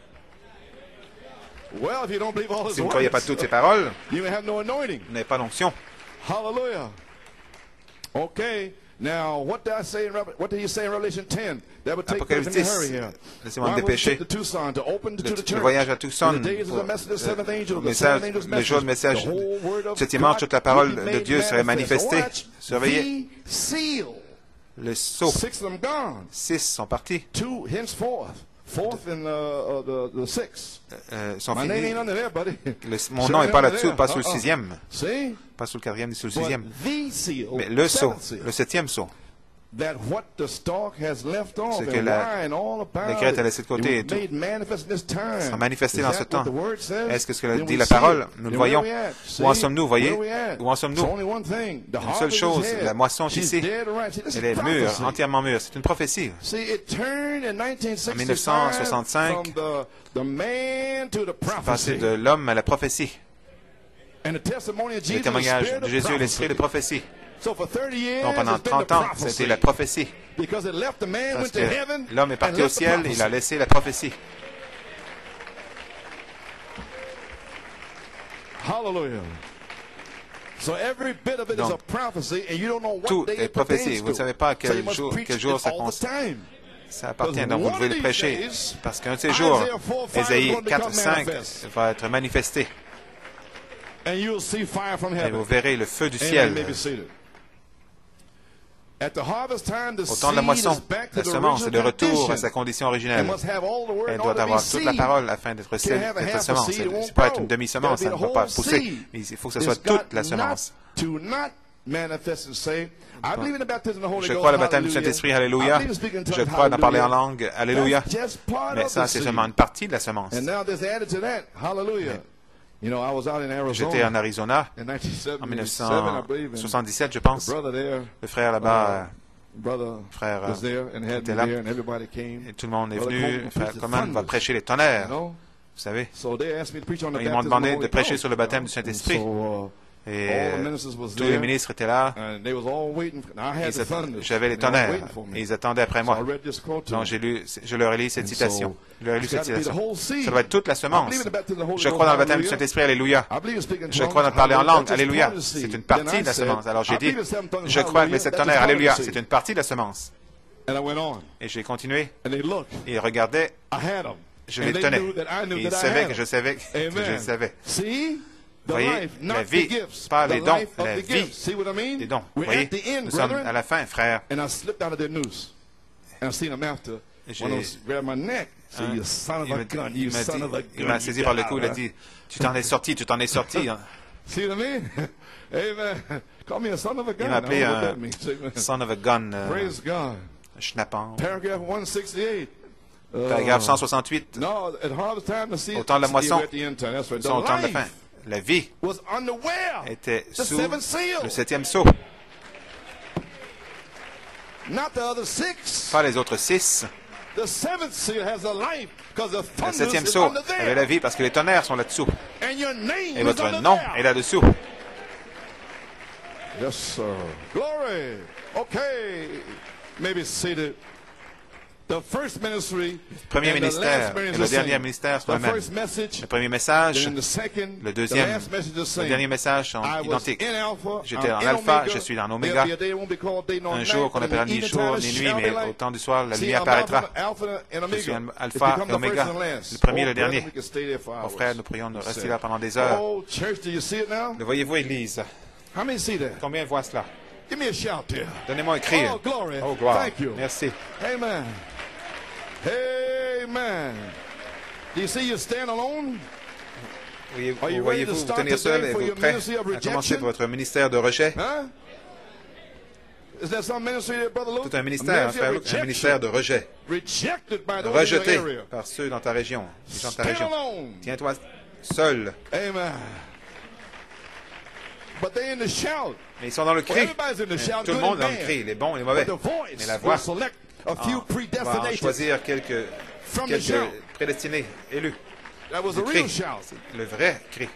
Si vous ne croyez pas toutes ces paroles, vous n'avez pas d'onction. Hallelujah. Okay. Now, what did he say in Revelation 10? That would take place in a hurry here. Laissez-moi me dépêcher. Le voyage à Tucson, le jour du message ce dimanche, toute la parole de Dieu serait manifestée. Surveillez. Le sceau. 6 sont partis. Sont finis. Mon nom n'est pas là-dessous, pas sous le 6e. Pas sous le 4e ni sous le 6e. Mais le sceau, le 7e sceau. Ce que l'Écriture a laissé de côté et tout sera manifesté dans ce temps. Est-ce que ce que dit la parole, nous le voyons? Où en sommes-nous, voyez? Où en sommes-nous? Une seule chose, la moisson ici, elle est mûre, entièrement mûre. C'est une prophétie. En 1965, c'est passé de l'homme à la prophétie. Le témoignage de Jésus est l'esprit de prophétie. Donc pendant 30 ans, c'était la prophétie. Parce que l'homme est parti au ciel, il a laissé la prophétie. Hallelujah. Donc, tout est prophétie. Vous ne savez pas quel jour ça appartient. Donc vous devez le prêcher. Parce qu'un de ces jours, Ésaïe 4, 5 va être manifesté. Et vous verrez le feu du ciel. Au temps de la moisson, la semence est de retour à sa condition originelle. Elle doit avoir toute la parole afin d'être cette semence. Elle ne peut pas être une demi-semence, elle ne va pas pousser. Mais il faut que ce soit toute la semence. Je crois le baptême du Saint-Esprit, alléluia. Je crois d'en parler en langue, alléluia. Mais ça, c'est seulement une partie de la semence. J'étais en Arizona en 1977, je pense. Le frère là-bas, était là. Et tout le monde est venu. Frère Coleman va prêcher les tonnerres. Vous savez. Ils m'ont demandé de prêcher sur le baptême du Saint-Esprit. Et tous les ministres étaient là. J'avais les tonnerres. Et ils attendaient après moi. Donc je leur ai lu cette citation. Ça doit être toute la semence. Je crois dans le baptême du Saint-Esprit, alléluia. Je crois dans le parler en langue, alléluia. C'est une partie de la semence. Alors j'ai dit, je crois avec les 7 tonnerres, alléluia. C'est une partie de la semence. Et j'ai continué. Et ils regardaient. Je les tenais. Et ils savaient que je savais que je le savais. Vous voyez, la vie, pas les dons, la vie, les dons. Vous voyez, nous sommes à la fin, frère. Il m'a saisi par le cou, il a dit, tu t'en es sorti, tu t'en es sorti. Il m'a appelé un son of a gun, schnappant. Paragraphe 168. Au temps de la moisson, nous sommes au temps de la fin. La vie était sous le 7e sceau. Pas les autres 6. Le 7e sceau avait la vie parce que les tonnerres sont là-dessous. Et votre nom est là-dessous. Yes, sir. Glory. Okay. Maybe seated. Le premier ministère et le dernier ministère sont les mêmes. Le premier message, le dernier message sont identiques. J'étais en alpha, je suis en oméga. Un jour qu'on n'appellera ni jour ni nuit, mais au temps du soir, la lumière apparaîtra. Je suis en alpha et oméga, le premier et le dernier. Mon frère, nous prions de rester là pendant des heures. Le voyez-vous, Église? Combien voient cela? Donnez-moi un cri. Oh, gloire. Merci. Amen. Amen. Do you see you stand alone? Voyez-vous vous tenir seul et vous prêt à commencer votre ministère de rejet? Tout un ministère, frère Luc, un ministère de rejet. Rejeté par ceux dans ta région, les gens de ta région. Tiens-toi seul. Amen. Mais ils sont dans le cri. Tout le monde est dans le cri, les bons et les mauvais. Mais la voix va en choisir quelques prédestinés, élus. Le cri, c'est le vrai cri.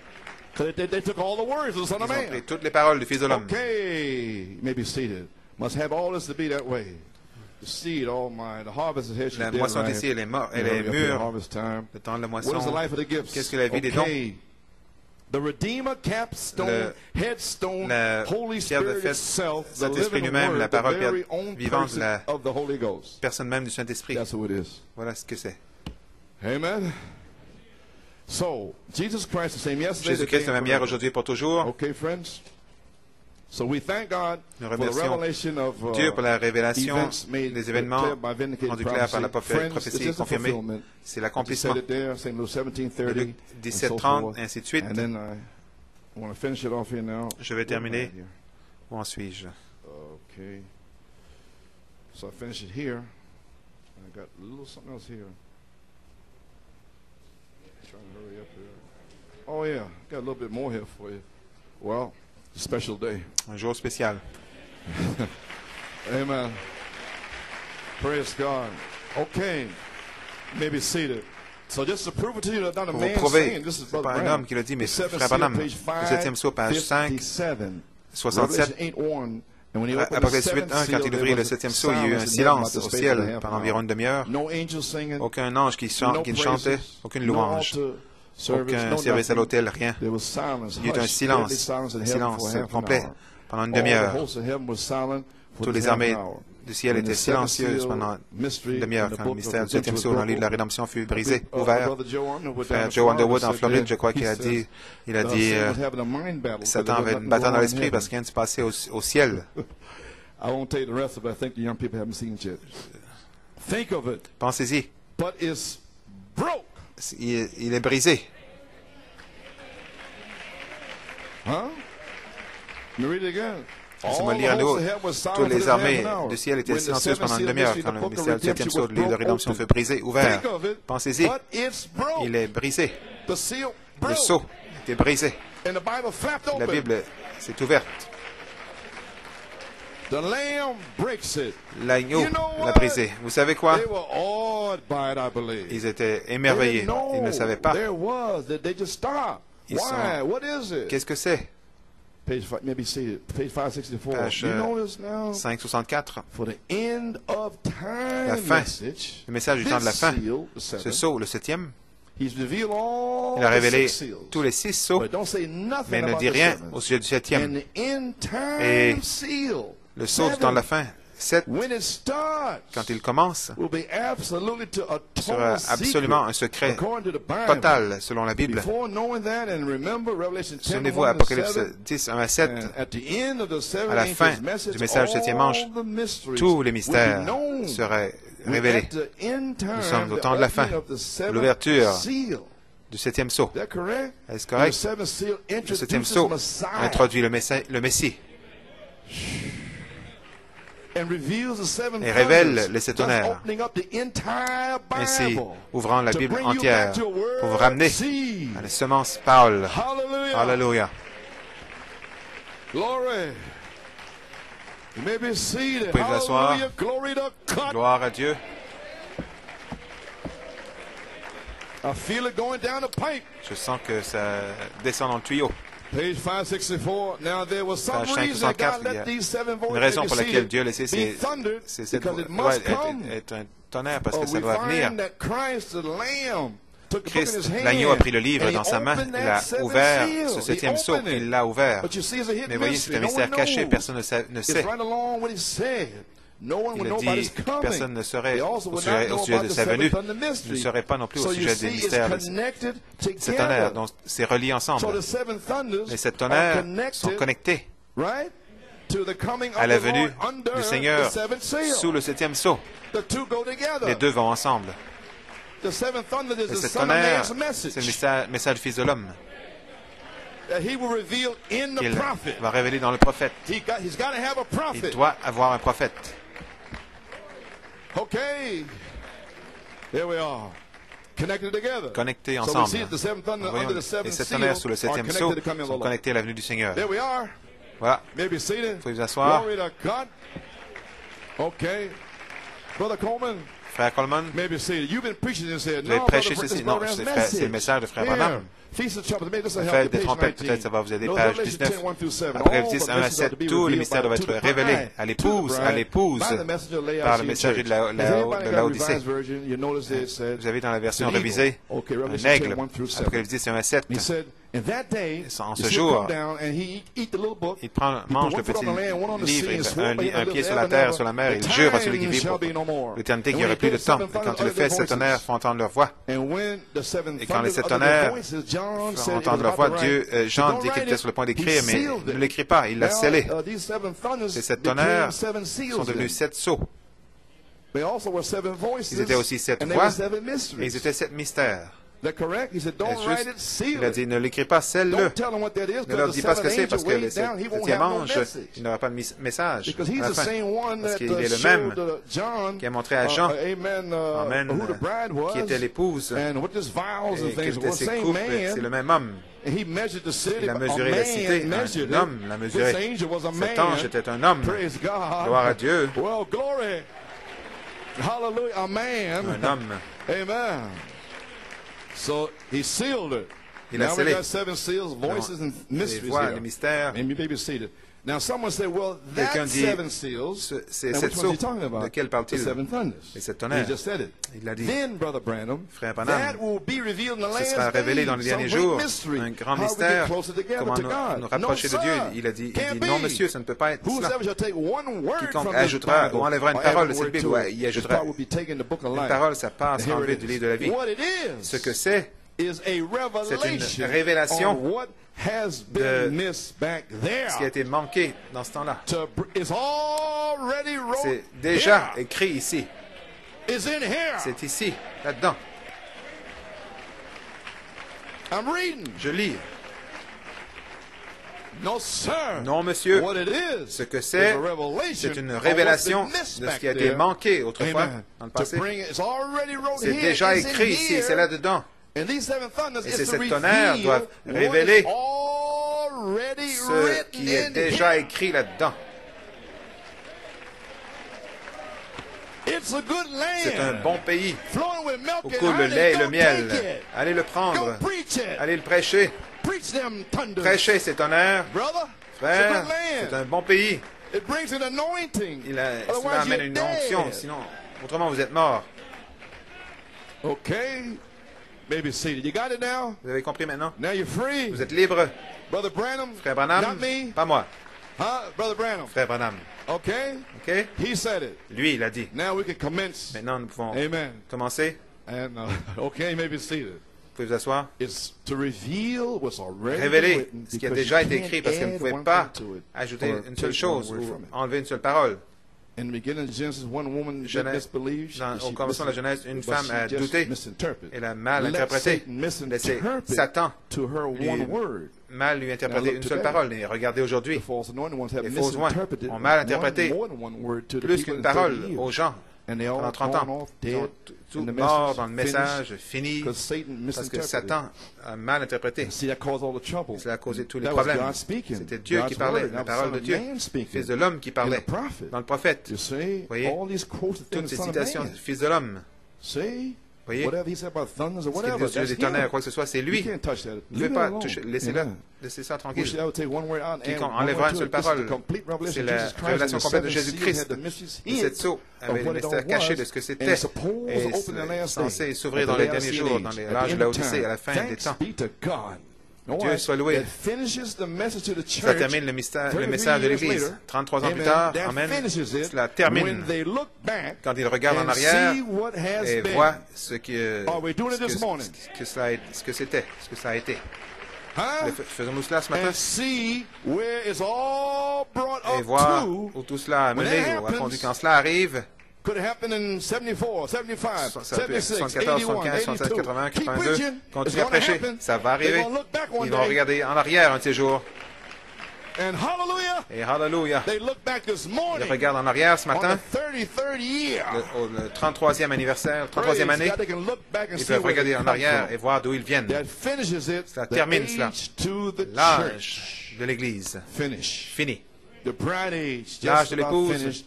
Ils ont pris toutes les paroles du Fils de l'homme. La moisson d'ici, elle est mûre. Le temps de la moisson. Qu'est-ce que la vie des dons? The Redeemer, capstone, headstone, Holy Spirit itself, the Saint-Esprit living lui-même, word, la the parole very own vivante, person la of the Holy Ghost. Personne même du Saint-Esprit. That's who it is. Voilà ce que c'est. Amen. So, Jesus Christ the same yesterday, Jésus-Christ est le même hier, aujourd'hui et pour toujours. Okay, friends. So we thank God Nous for the revelation of Dieu pour la révélation des événements rendus clairs par la prophétie confirmée. C'est l'accomplissement. Luc 17:30, ainsi de suite. Je vais terminer. Où en suis-je? Okay. So I finish it here. I got a little something else here. Trying to hurry up here. Oh yeah, got a little bit more here for you. Well, special day. Un jour spécial. Amen. Praise God. Okay. Maybe seated. So just to prove it to you that not a Pour man vous prouver, saying, this is c'est Brother pas un homme qui l'a dit, mais frère Branham, le 7e saut, page 5, 67. Apocalypse 8:1, quand il ouvrit le 7e saut, il y a eu un silence au ciel pendant environ une demi-heure. Aucun ange qui chantait, aucune louange, aucun service à l'autel, rien. Il y a eu un silence complet pendant une demi-heure. Toutes les armées du ciel étaient silencieuses pendant une demi-heure quand le mystère du 7e saut dans l'île de la rédemption fut brisé, ouvert. Frère Joe Underwood en Floride, je crois qu'il a dit, Satan avait une bataille dans l'esprit parce qu'il vient de se passer au ciel. Pensez-y. Il est brisé. Laissez-moi lire à nouveau. Toutes les armées du ciel étaient silencieuses pendant une demi-heure quand le mystère du 7e saut de l'île de rédemption fut brisé, ouvert. Pensez-y. Il est brisé. Le sceau était brisé. La Bible s'est ouverte. L'agneau l'a brisé. Vous savez quoi? Ils étaient émerveillés. Ils ne savaient pas. Ils sont... Qu'est-ce que c'est? Page 564. La fin. Le message du temps de la fin. Ce sceau, le 7e, il a révélé tous les 6 sceaux, mais il ne dit rien au sujet du 7e. Et le sceau du temps de la fin, 7, quand il commence, sera absolument un secret total selon la Bible. Souvenez-vous, Apocalypse 10, 1 à 7, à la fin du message du 7e ange, tous les mystères seraient révélés. Nous sommes au temps de la fin, l'ouverture du 7e sceau. Est-ce correct? Le 7e sceau introduit le Messie. Et révèle les 7 tonnerres, ainsi ouvrant la Bible entière pour vous ramener à la semence Paul. Alléluia. Vous pouvez vous asseoir. Gloire à Dieu. Je sens que ça descend dans le tuyau. Page 564, il y a une raison pour laquelle Dieu a laissé ces 7 voix être un tonnerre parce que ça doit venir. Christ, l'agneau, a pris le livre dans sa main, il a ouvert ce septième sceau, il l'a ouvert. Mais voyez, c'est un mystère caché, personne ne sait. Il a dit que personne ne saurait au sujet de sa venue, ne saurait pas non plus au sujet des mystères de cet tonnerre. Donc, c'est relié ensemble. Les sept tonnerres sont connectés à la venue du Seigneur sous le septième sceau. Les deux vont ensemble. Le sept tonnerres, c'est le message du Fils de l'homme. Il va révéler dans le prophète. Il doit avoir un prophète. Connectés ensemble. Voyons, les sept tonnerres sous le septième sceau sont connectés à la venue du Seigneur. Voilà. Il faut vous asseoir. Frère Coleman, vous avez prêché ceci. Non, c'est le message de Frère Branham. Fête des trompettes, peut-être ça va vous aider, page 19. Apocalypse 10, 1 à 7, tous les mystères doivent être révélés à l'épouse, par le messager de Laodicée. Vous avez dans la version révisée un aigle, Apocalypse 10, 1 à 7. En ce jour, il mange le petit livre, un pied sur la terre, sur la mer, il jure à celui qui vit pour l'éternité qu'il n'y aurait plus de temps. Et quand il le fait, ces tonnerres font entendre leur voix. Et quand les sept tonnerres font entendre leur voix, Jean dit qu'il était sur le point d'écrire, mais il ne l'écrit pas, il l'a scellé. Ces sept tonnerres sont devenus sept sceaux. Ils étaient aussi sept voix, et ils étaient sept mystères. Il a dit, ne l'écris pas, scelle-le. Ne leur dis pas ce que c'est, parce que le septième ange, il n'aura pas de message à la fin. Parce qu'il est le même qui a montré à Jean, Amen, qui était l'épouse, et quelles étaient ses coupes, c'est le même homme. Il a mesuré la cité, un homme l'a mesuré. Cet ange était un homme. Gloire à Dieu. Un homme. Amen. So he sealed it. Il a scellé. Les voix, les mystères. Now someone said, well, that seven seals. C'est sept sceaux. De quel parle-t-il? Les sept tonnerres. Il l'a dit. Frère Branham, ce sera révélé dans les derniers jours un grand mystère, comment nous rapprocher de Dieu. Il a dit, non monsieur, ça ne peut pas être cela. Quiconque ajoutera ou enlèvera une parole de cette Bible, ou y ajoutera une parole, ça passe enlevé du livre de la vie. Ce que c'est une révélation de ce qui a été manqué dans ce temps-là. C'est déjà écrit ici. C'est ici, là-dedans. Je lis. Non, monsieur. Ce que c'est une révélation de ce qui a été manqué autrefois, dans le passé. C'est déjà écrit ici, c'est là-dedans. Et ces sept tonnerres doivent révéler ce qui est déjà écrit là-dedans. C'est un bon pays où coule le lait et le miel. Allez le prendre. Allez le prêcher. Prêchez ces tonnerres. Frère, c'est un bon pays. Cela amène une onction, sinon, autrement vous êtes mort. Maybe seated. You got it now? Vous avez compris maintenant? Now you're free. Vous êtes libre. Brother Branham, Frère Branham, not me. Pas moi. Brother Branham. Frère Branham. Okay? He said it. Lui, il a dit. Now we can commence. Maintenant, nous pouvons commencer. And, maybe seated. Vous pouvez vous asseoir. It's to reveal what's already Révéler written, ce qui a déjà été écrit, parce que vous ne pouvez pas ajouter une seule chose ou enlever une seule parole. Au commencement de la Genèse, une femme a douté, elle a mal interprété. Laissez Satan mal lui interpréter une seule parole. Et regardez aujourd'hui, les faux oints ont mal interprété plus qu'une parole aux gens. Pendant 30 ans, ils sont tous morts dans le message, fini, parce que Satan a mal interprété. Cela a causé tous les problèmes. C'était Dieu qui parlait, la parole de Dieu, le Fils de l'homme qui parlait, dans le prophète. Vous voyez, toutes ces citations du Fils de l'homme. Voyez, ce qu'il dit au sujet des tonnerres, quoi que ce soit, c'est lui. Vous ne pouvez pas toucher, laissez ça tranquille. Quiconque enlèvera une seule parole, c'est la révélation complète de Jésus-Christ. Cette sceau avait le mystère caché de ce que c'était et censé s'ouvrir dans les derniers jours, dans l'âge de l'Odyssée, à la fin des temps. Dieu soit loué. Ça termine le message de l'Église. 33 ans plus tard, Amen, cela termine quand il regarde en arrière et voit ce que ça a été. Faisons-nous cela ce matin? Et voir où tout cela a mené, ou a conduit quand cela arrive. Could have happened in 74, 75, 76, 74, 75, 77, 80, 82. Continuez à prêcher. Ça va arriver. Ils vont regarder en arrière un de ces jours. Et hallelujah. Ils regardent en arrière ce matin. Le 33e anniversaire, 33e année. Ils peuvent regarder en arrière et voir d'où ils viennent. Ça termine cela. L'âge de l'Église. Fini. L'âge de l'épouse.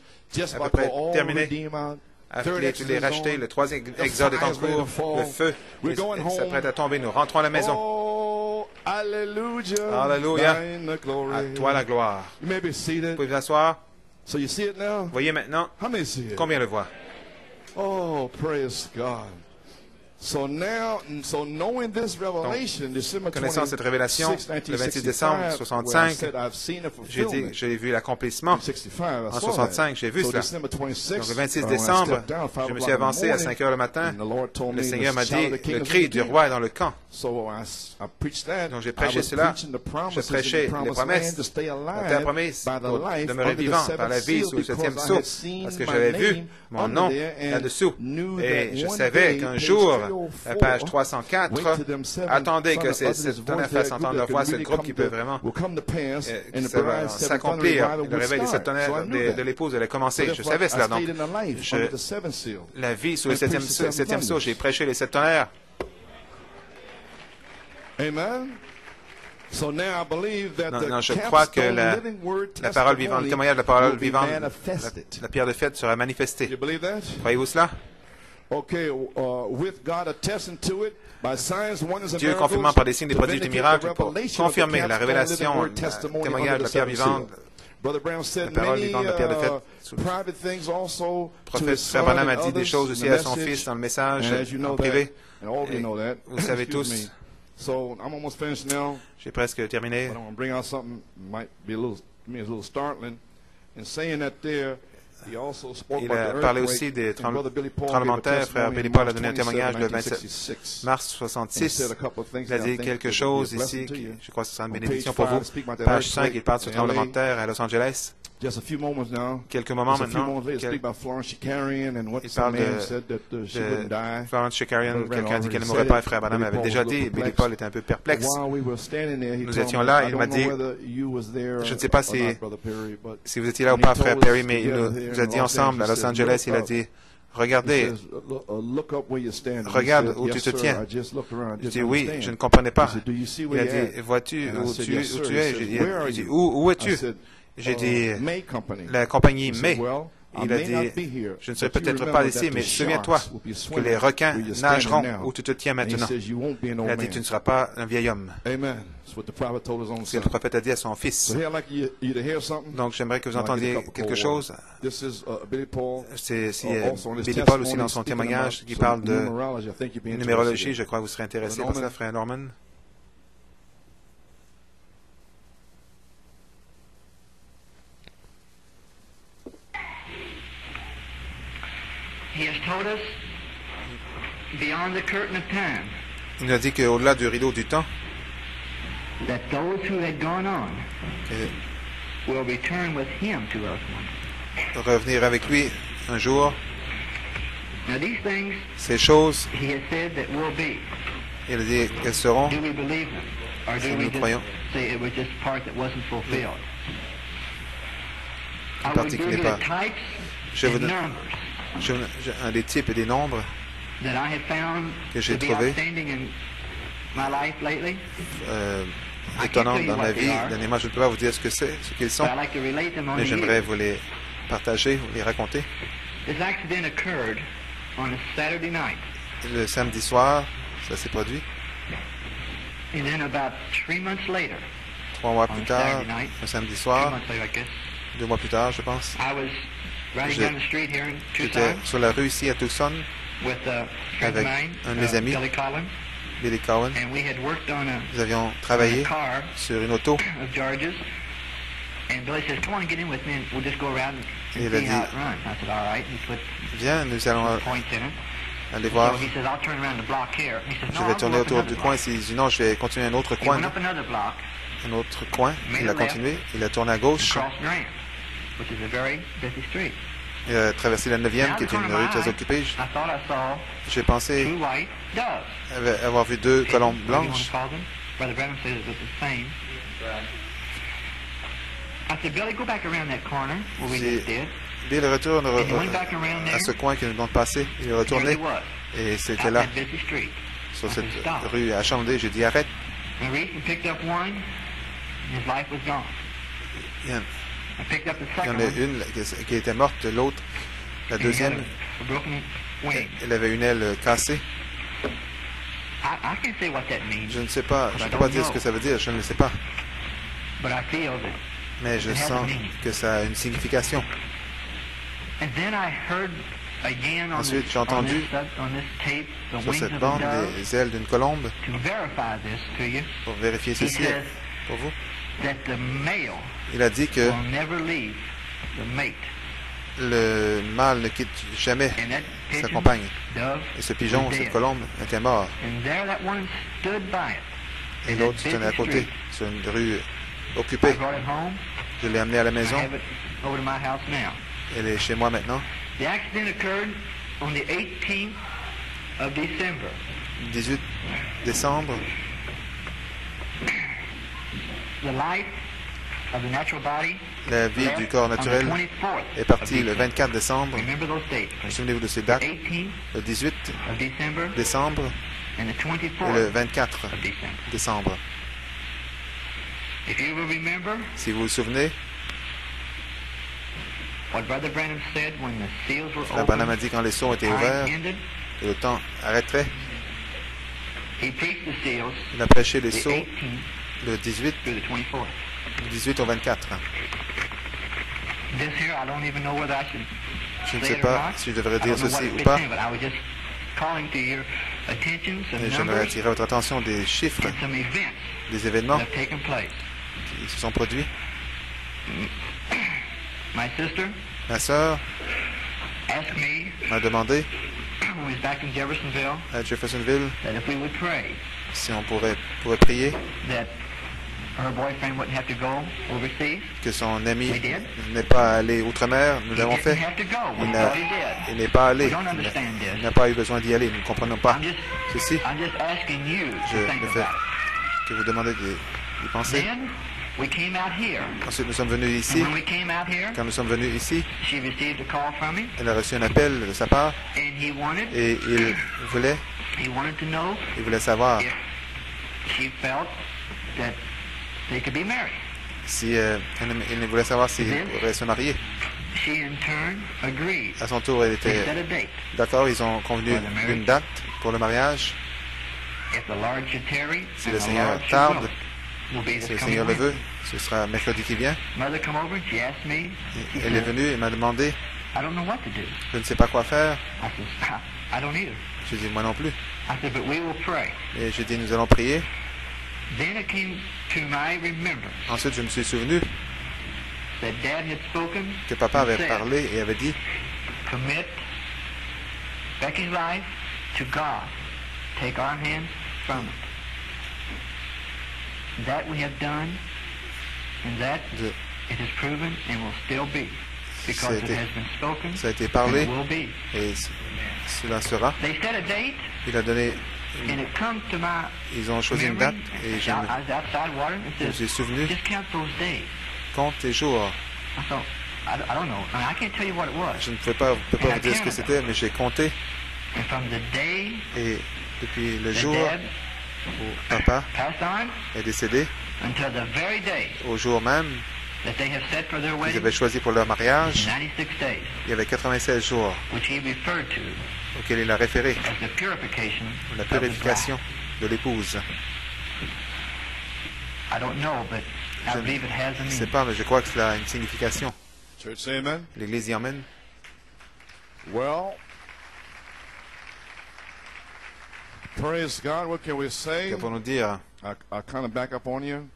À peu près terminé. Appelez tous les rachetés. Le troisième exode est en cours. Le feu s'apprête à tomber. Nous rentrons à la maison. Alléluia. À toi la gloire. Vous pouvez vous asseoir. Voyez maintenant. Combien le voient? Oh, praise God. Connaissant cette révélation, le 26 décembre 65, j'ai dit que j'ai vu l'accomplissement. En 65, j'ai vu cela. Donc le 26 décembre, je me suis avancé à 5 heures le matin. Le Seigneur m'a dit, le cri du roi est dans le camp. Donc j'ai prêché cela. Je prêchais les promesses. La terre promise pour demeurer vivant par la vie sous le 7e sceau. Parce que j'avais vu mon nom là-dessous. Et je savais qu'un jour, la page 304, attendez que cette tonnerre fasse entendre leur voix, ce groupe qui peut vraiment ça va s'accomplir. Le réveil des 7 tonnerres de l'épouse allait commencer. Je savais cela. Donc, la vie sous le 7e sceau, j'ai prêché les 7 tonnerres. Amen. Non, je crois que la parole vivante, le témoignage de la parole vivante, la pierre de fête sera manifestée. Croyez-vous cela? Dieu confirmant par des signes, des prodiges, des miracles pour confirmer la révélation, le témoignage de la pierre vivante, la parole vivante de la pierre de fête. Le prophète Frère Branham a dit des choses aussi à son fils dans le message en privé. Et vous savez tous. J'ai presque terminé. Il a parlé aussi des tremblements de terre. Frère Billy Paul a donné un témoignage le 27 mars 66. Il a dit quelque chose ici, je crois que ce sera une bénédiction pour vous. Page 5, il parle de ce tremblement de terre à Los Angeles. Quelques moments maintenant. Il parle de Florence Shakarian. Quelqu'un a dit qu'elle ne mourrait pas, et Frère Branham avait déjà dit. Billy Paul était un peu perplexe. Nous étions là, il m'a dit, je ne sais pas si vous étiez là ou pas, Frère Perry, mais il nous a dit ensemble à Los Angeles, il a dit, regardez, regarde où tu te tiens. Je dis oui, je ne comprenais pas. Il a dit, vois-tu où tu es? J'ai dit, où es-tu? J'ai dit, la compagnie May. Il a dit, je ne serai peut-être pas ici, mais souviens-toi que les requins nageront où tu te tiens maintenant. Il a dit, tu ne seras pas un vieil homme. C'est ce que le prophète a dit à son fils. Donc, j'aimerais que vous entendiez quelque chose. C'est Billy Paul aussi dans son témoignage qui parle de numérologie. Je crois que vous serez intéressé par ça, Frère Norman. Il nous a dit qu'au-delà du rideau du temps, revenir avec lui un jour, ces choses, il a dit qu'elles seront, si nous croyons, une partie qui n'est pas. Je vous donne un des types et des nombres que j'ai trouvés étonnants dans ma vie. Dernièrement, je ne peux pas vous dire ce qu'ils sont, mais j'aimerais vous les partager, vous les raconter. le samedi soir, ça s'est produit. And then about 3 months later, 3 mois plus tard, un samedi soir, 2 mois plus tard, je pense, j'étais sur la rue ici à Tucson avec un de mes amis, Billy Cowan. Nous avions travaillé sur une auto. Et il a dit, viens, nous allons aller voir. Je vais tourner autour du coin. Il dit, non, je vais continuer un autre coin. Un autre coin. Il a continué. Il a tourné à gauche. Il a traversé la 9e, qui est une rue très occupée. J'ai pensé avoir vu 2 colombes blanches. Bill retourne à ce coin que nous venons de passer. Il est retourné et c'était là, sur cette rue achalandée. J'ai dit arrête. Il y en a une qui était morte, l'autre, la deuxième, elle avait une aile cassée. Je ne sais pas, je ne peux pas dire ce que ça veut dire, je ne le sais pas. Mais je sens que ça a une signification. Ensuite, j'ai entendu sur cette bande les ailes d'une colombe. Pour vérifier ceci pour vous, il a dit que le mâle ne quitte jamais sa compagne. Et ce pigeon, cette colombe, était mort. Et l'autre se tenait à côté, sur une rue occupée. Je l'ai amené à la maison. Elle est chez moi maintenant. Le 18 décembre. La vie du corps naturel est partie le 24 décembre. Souvenez-vous de ces dates. Le 18 décembre et le 24 décembre. Si vous vous souvenez, Frère Branham a dit quand les sceaux étaient ouverts, que le temps arrêterait. Il a prêché les sceaux le 18 au 24. Je ne sais pas si je devrais dire ceci ou pas. Et j'aimerais attirer votre attention des chiffres, des événements qui se sont produits. Ma sœur m'a demandé à Jeffersonville si on pourrait prier que son ami n'est pas allé outre-mer. Nous l'avons fait. Il n'est pas allé. Il n'a pas eu besoin d'y aller. Nous ne comprenons pas ceci. Je ne fais que vous demander d'y penser. Ensuite, nous sommes venus ici. Quand nous sommes venus ici, elle a reçu un appel de sa part et il voulait savoir si il voulait savoir s'il pourrait se marier. À son tour, elle était d'accord. Ils ont convenu d'une date pour le mariage. Si le Seigneur tarde, si le Seigneur le veut, ce sera mercredi qui vient. Elle est venue et m'a demandé, je ne sais pas quoi faire. J'ai dit, moi non plus. Et j'ai dit, nous allons prier. Ensuite, je me suis souvenu que papa avait parlé et avait dit, commit Becky's life to God. Take our hands from it. That we have done, and that it is proven and will still be, because it has been spoken. Ça a été parlé and it will be. Et cela sera. They set a date. Il a donné. And it comes to my Ils ont choisi une date et je me suis souvenu. Just count those days. Compte tes jours. I thought, I don't know. I can't tell you what it was. Je ne peux pas vous dire ce que c'était, mais j'ai compté. And from the day et depuis le jour où papa est décédé, au jour même qu'ils avaient choisi pour leur mariage, il y avait 96 jours auxquels il a référé la purification de l'épouse. Je ne sais pas, mais je crois que cela a une signification. L'Église dit Amen. Well, praise God. What can we say? Que pour nous dire? I'll kind of back up on you.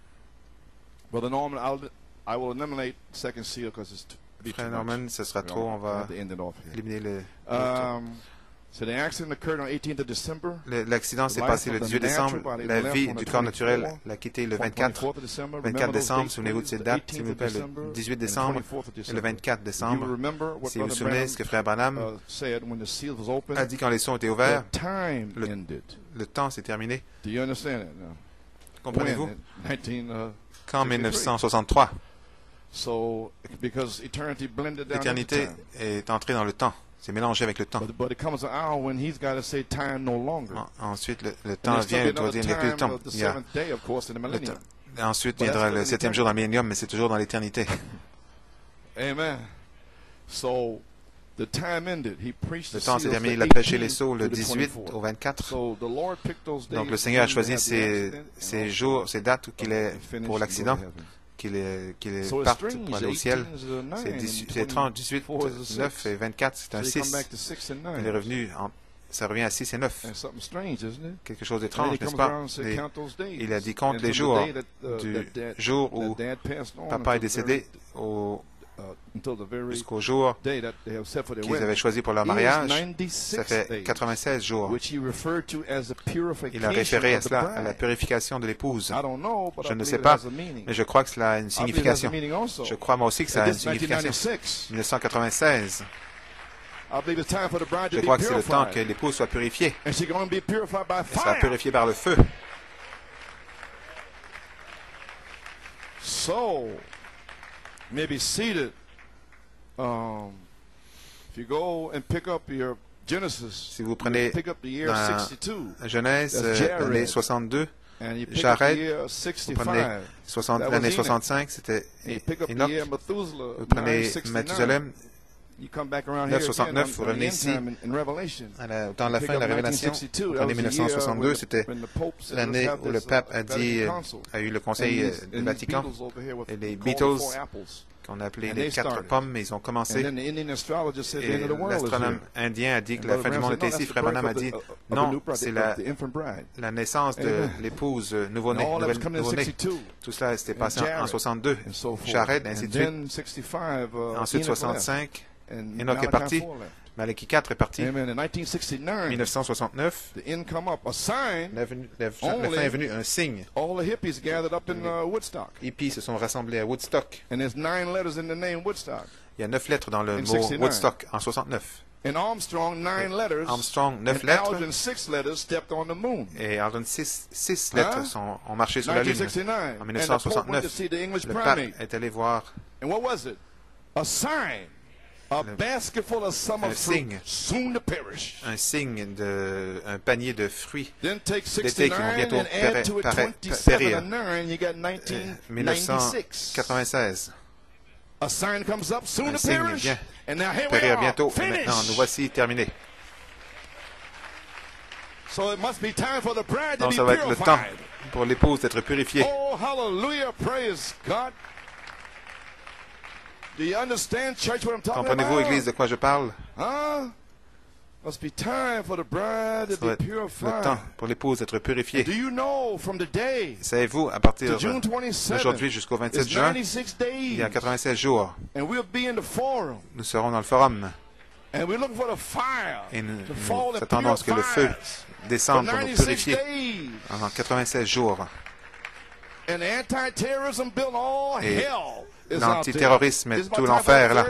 Brother Norman, I will eliminate second seal because it's Frère Norman, ce sera trop. On va éliminer le. So the accident occurred on 18th of December. L'accident s'est passé le 18 décembre. La vie du corps naturel l'a quitté le 24 décembre. Souvenez-vous de cette date, s'il vous plaît, le 18 décembre et le 24 décembre. Si vous vous souvenez ce que Frère Branham a dit quand les sons étaient ouverts, le temps s'est terminé. Comprenez-vous? Qu'en 1963, l'éternité est entrée dans le temps. C'est mélangé avec le temps. Ensuite, le temps vient, il doit dire qu'il n'y a plus de temps. Ensuite viendra le 7e jour dans le millénium, mais c'est toujours dans l'éternité. Amen. Le temps s'est terminé. Il a prêché les sceaux le 18 au 24. Donc le Seigneur a choisi ces jours, ces dates qu'il est pour l'accident, qu'il parte pour aller au ciel. C'est 30, 18, 9 et 24, c'est un 6. Il est revenu, ça revient à 6 et 9. Quelque chose d'étrange, n'est-ce pas? Il a dit compte les jours du jour où papa est décédé jusqu'au jour qu'ils avaient choisi pour leur mariage. Ça fait 96 jours. Il a référé à cela, à la purification de l'épouse. Je ne sais pas, mais je crois que cela a une signification. Je crois moi aussi que ça a une signification. 1996. Je crois que c'est le temps que l'épouse soit purifiée. Elle sera purifiée par le feu. May be seated. If you go and pick up your Genesis, si vous prenez dans Genèse, l'année 62, Jared, vous prenez l'année 65, c'était Enoch, vous prenez Mathusalem, 969, vous revenez ici, dans la fin de la Révélation, vous prenez 1962, c'était l'année où le pape a eu le conseil du Vatican, et les Beatles, qu'on a appelé les 4 pommes, mais ils ont commencé. Et l'astronome indien a dit que la fin du monde était ici. Frère Branham a dit, non, c'est la naissance de l'épouse nouveau-née. Tout cela s'était passé en 62. Jared, ainsi de suite. Ensuite, 65. Enoch est parti. Malachie 4 est parti. 1969, la fin est venue, un signe. Les hippies se sont rassemblés à Woodstock. Il y a 9 lettres dans le mot Woodstock en 69. Armstrong, 9 lettres. Et Aldrin, 6 lettres ont marché sur la Lune. En 1969, le pape est allé voir un signe d'un panier de fruits d'été qui vont bientôt périr. 1996. Un signe vient périr bientôt. Et maintenant, nous voici terminés. Donc, ça va être le temps pour l'épouse d'être purifiée. Oh, hallelujah, praise God. Comprenez-vous, Église, de quoi je parle? Ça va être le temps pour l'épouse d'être purifiée. Savez-vous, à partir d'aujourd'hui jusqu'au 27 juin, il y a 96 jours. Nous serons dans le forum. Et nous attendons à ce que le feu descende pour nous purifier en 96 jours. Et l'antiterrorisme et tout l'enfer, là,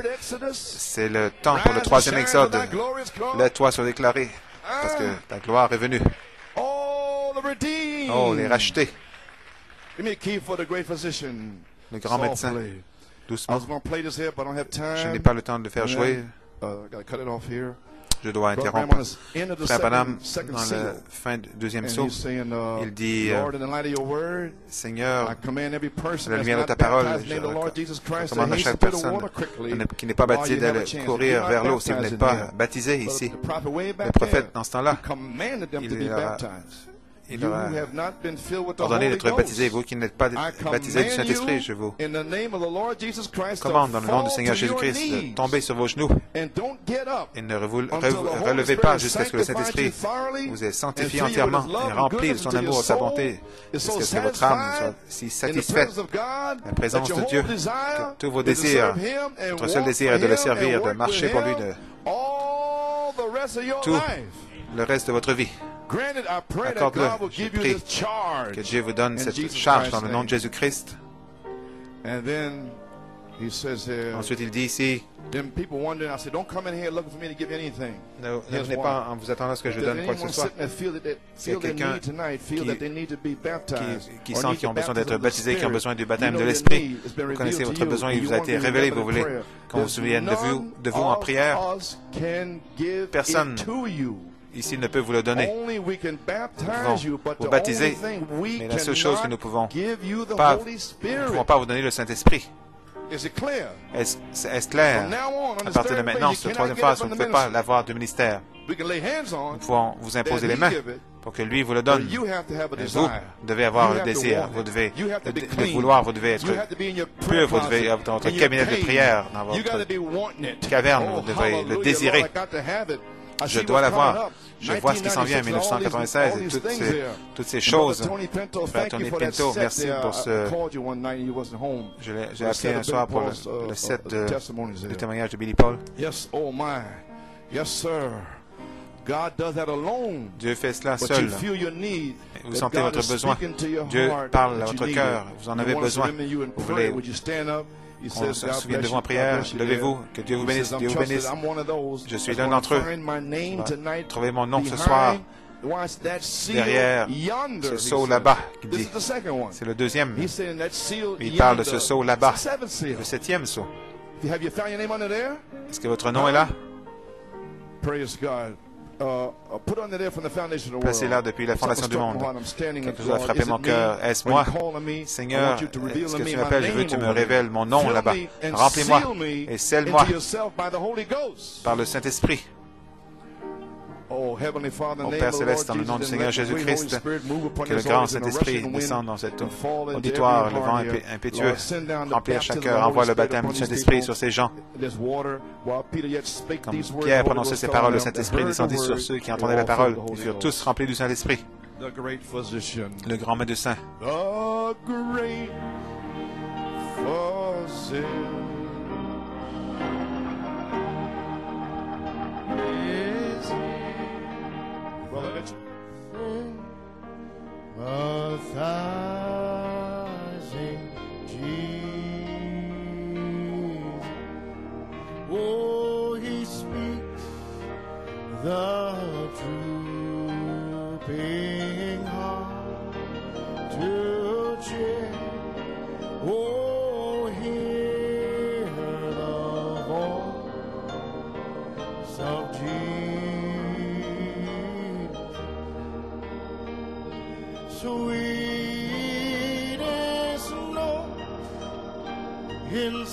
c'est le temps pour le 3e exode. Lève-toi soit déclaré, parce que ta gloire est venue. Oh, les rachetés. Le grand médecin, doucement. Je n'ai pas le temps de le faire jouer. je dois interrompre. Frère Branham, dans la fin du deuxième saut, il dit, Seigneur, à la lumière de ta parole, je recommande à chaque personne qui n'est pas baptisée d'aller courir vers l'eau si vous n'êtes pas baptisé ici. Le prophète, dans ce temps-là, il aura ordonné d'être baptisé. Vous qui n'êtes pas baptisé du Saint-Esprit, je vous commande dans le nom du Seigneur Jésus-Christ de tomber sur vos genoux et ne vous relevez pas jusqu'à ce que le Saint-Esprit vous ait sanctifié entièrement et rempli de son amour et de sa bonté, jusqu'à ce que votre âme soit si satisfaite de la présence de Dieu que tous vos désirs, votre seul désir est de le servir, de marcher pour lui, de tout le reste de votre vie. Accorde-le, je prie que Dieu vous donne cette charge dans le nom de Jésus-Christ. Ensuite, il dit ici, ne venez pas en vous attendant à ce que je donne quoi que ce soit. S'il y a quelqu'un qui sent qu'ils ont besoin d'être baptisés, qui ont besoin du baptême de l'Esprit, vous connaissez votre besoin, il vous a été révélé, vous voulez qu'on vous souvienne de vous en prière. Personne ici ne peut vous le donner. Nous pouvons vous baptiser, mais la seule chose que nous ne pouvons pas vous donner le Saint-Esprit. Est-ce clair? À partir de maintenant, cette troisième phase, vous ne pouvez pas l'avoir du ministère. Nous pouvons vous imposer les mains pour que lui vous le donne. Mais vous devez avoir le désir, vous devez le vouloir, vous devez être pur, vous devez être dans votre cabinet de prière, dans votre caverne, vous devez le désirer. Je dois l'avoir. Je vois ce qui s'en vient en 1996 et toutes ces choses. Frère Tony Pinto, merci pour ce... J'ai appelé un soir pour le set du témoignage de Billy Paul. Dieu fait cela seul. Vous sentez votre besoin. Dieu parle à votre cœur. Vous en avez besoin. Vous voulez qu'on se souvienne de vous en prière. Levez-vous. Que Dieu vous bénisse. Dieu vous bénisse. Je suis l'un d'entre eux. Trouvez mon nom ce soir derrière ce sceau là-bas. C'est le deuxième. Il parle de ce sceau là-bas. Le septième sceau. Est-ce que votre nom est là? Placé là depuis la fondation du monde. Quelque chose a frappé mon cœur. Est-ce moi? Seigneur, est-ce que tu m'appelles? Je veux que tu me révèles mon nom là-bas. Remplis-moi et scelle-moi par le Saint-Esprit. Ô Père Céleste, dans le nom du Seigneur Jésus-Christ, que le grand Saint-Esprit descende dans cet auditoire, le vent impétueux, remplir chaque cœur, envoie le baptême du Saint-Esprit sur ces gens. Comme Pierre prononçait ces paroles, le Saint-Esprit descendit sur ceux qui entendaient la parole. Ils furent tous remplis du Saint-Esprit. Le grand médecin. A thousand G's. Oh, he speaks the drooping heart to cheer. Oh, hear the voice of Jesus. Sweet as snow in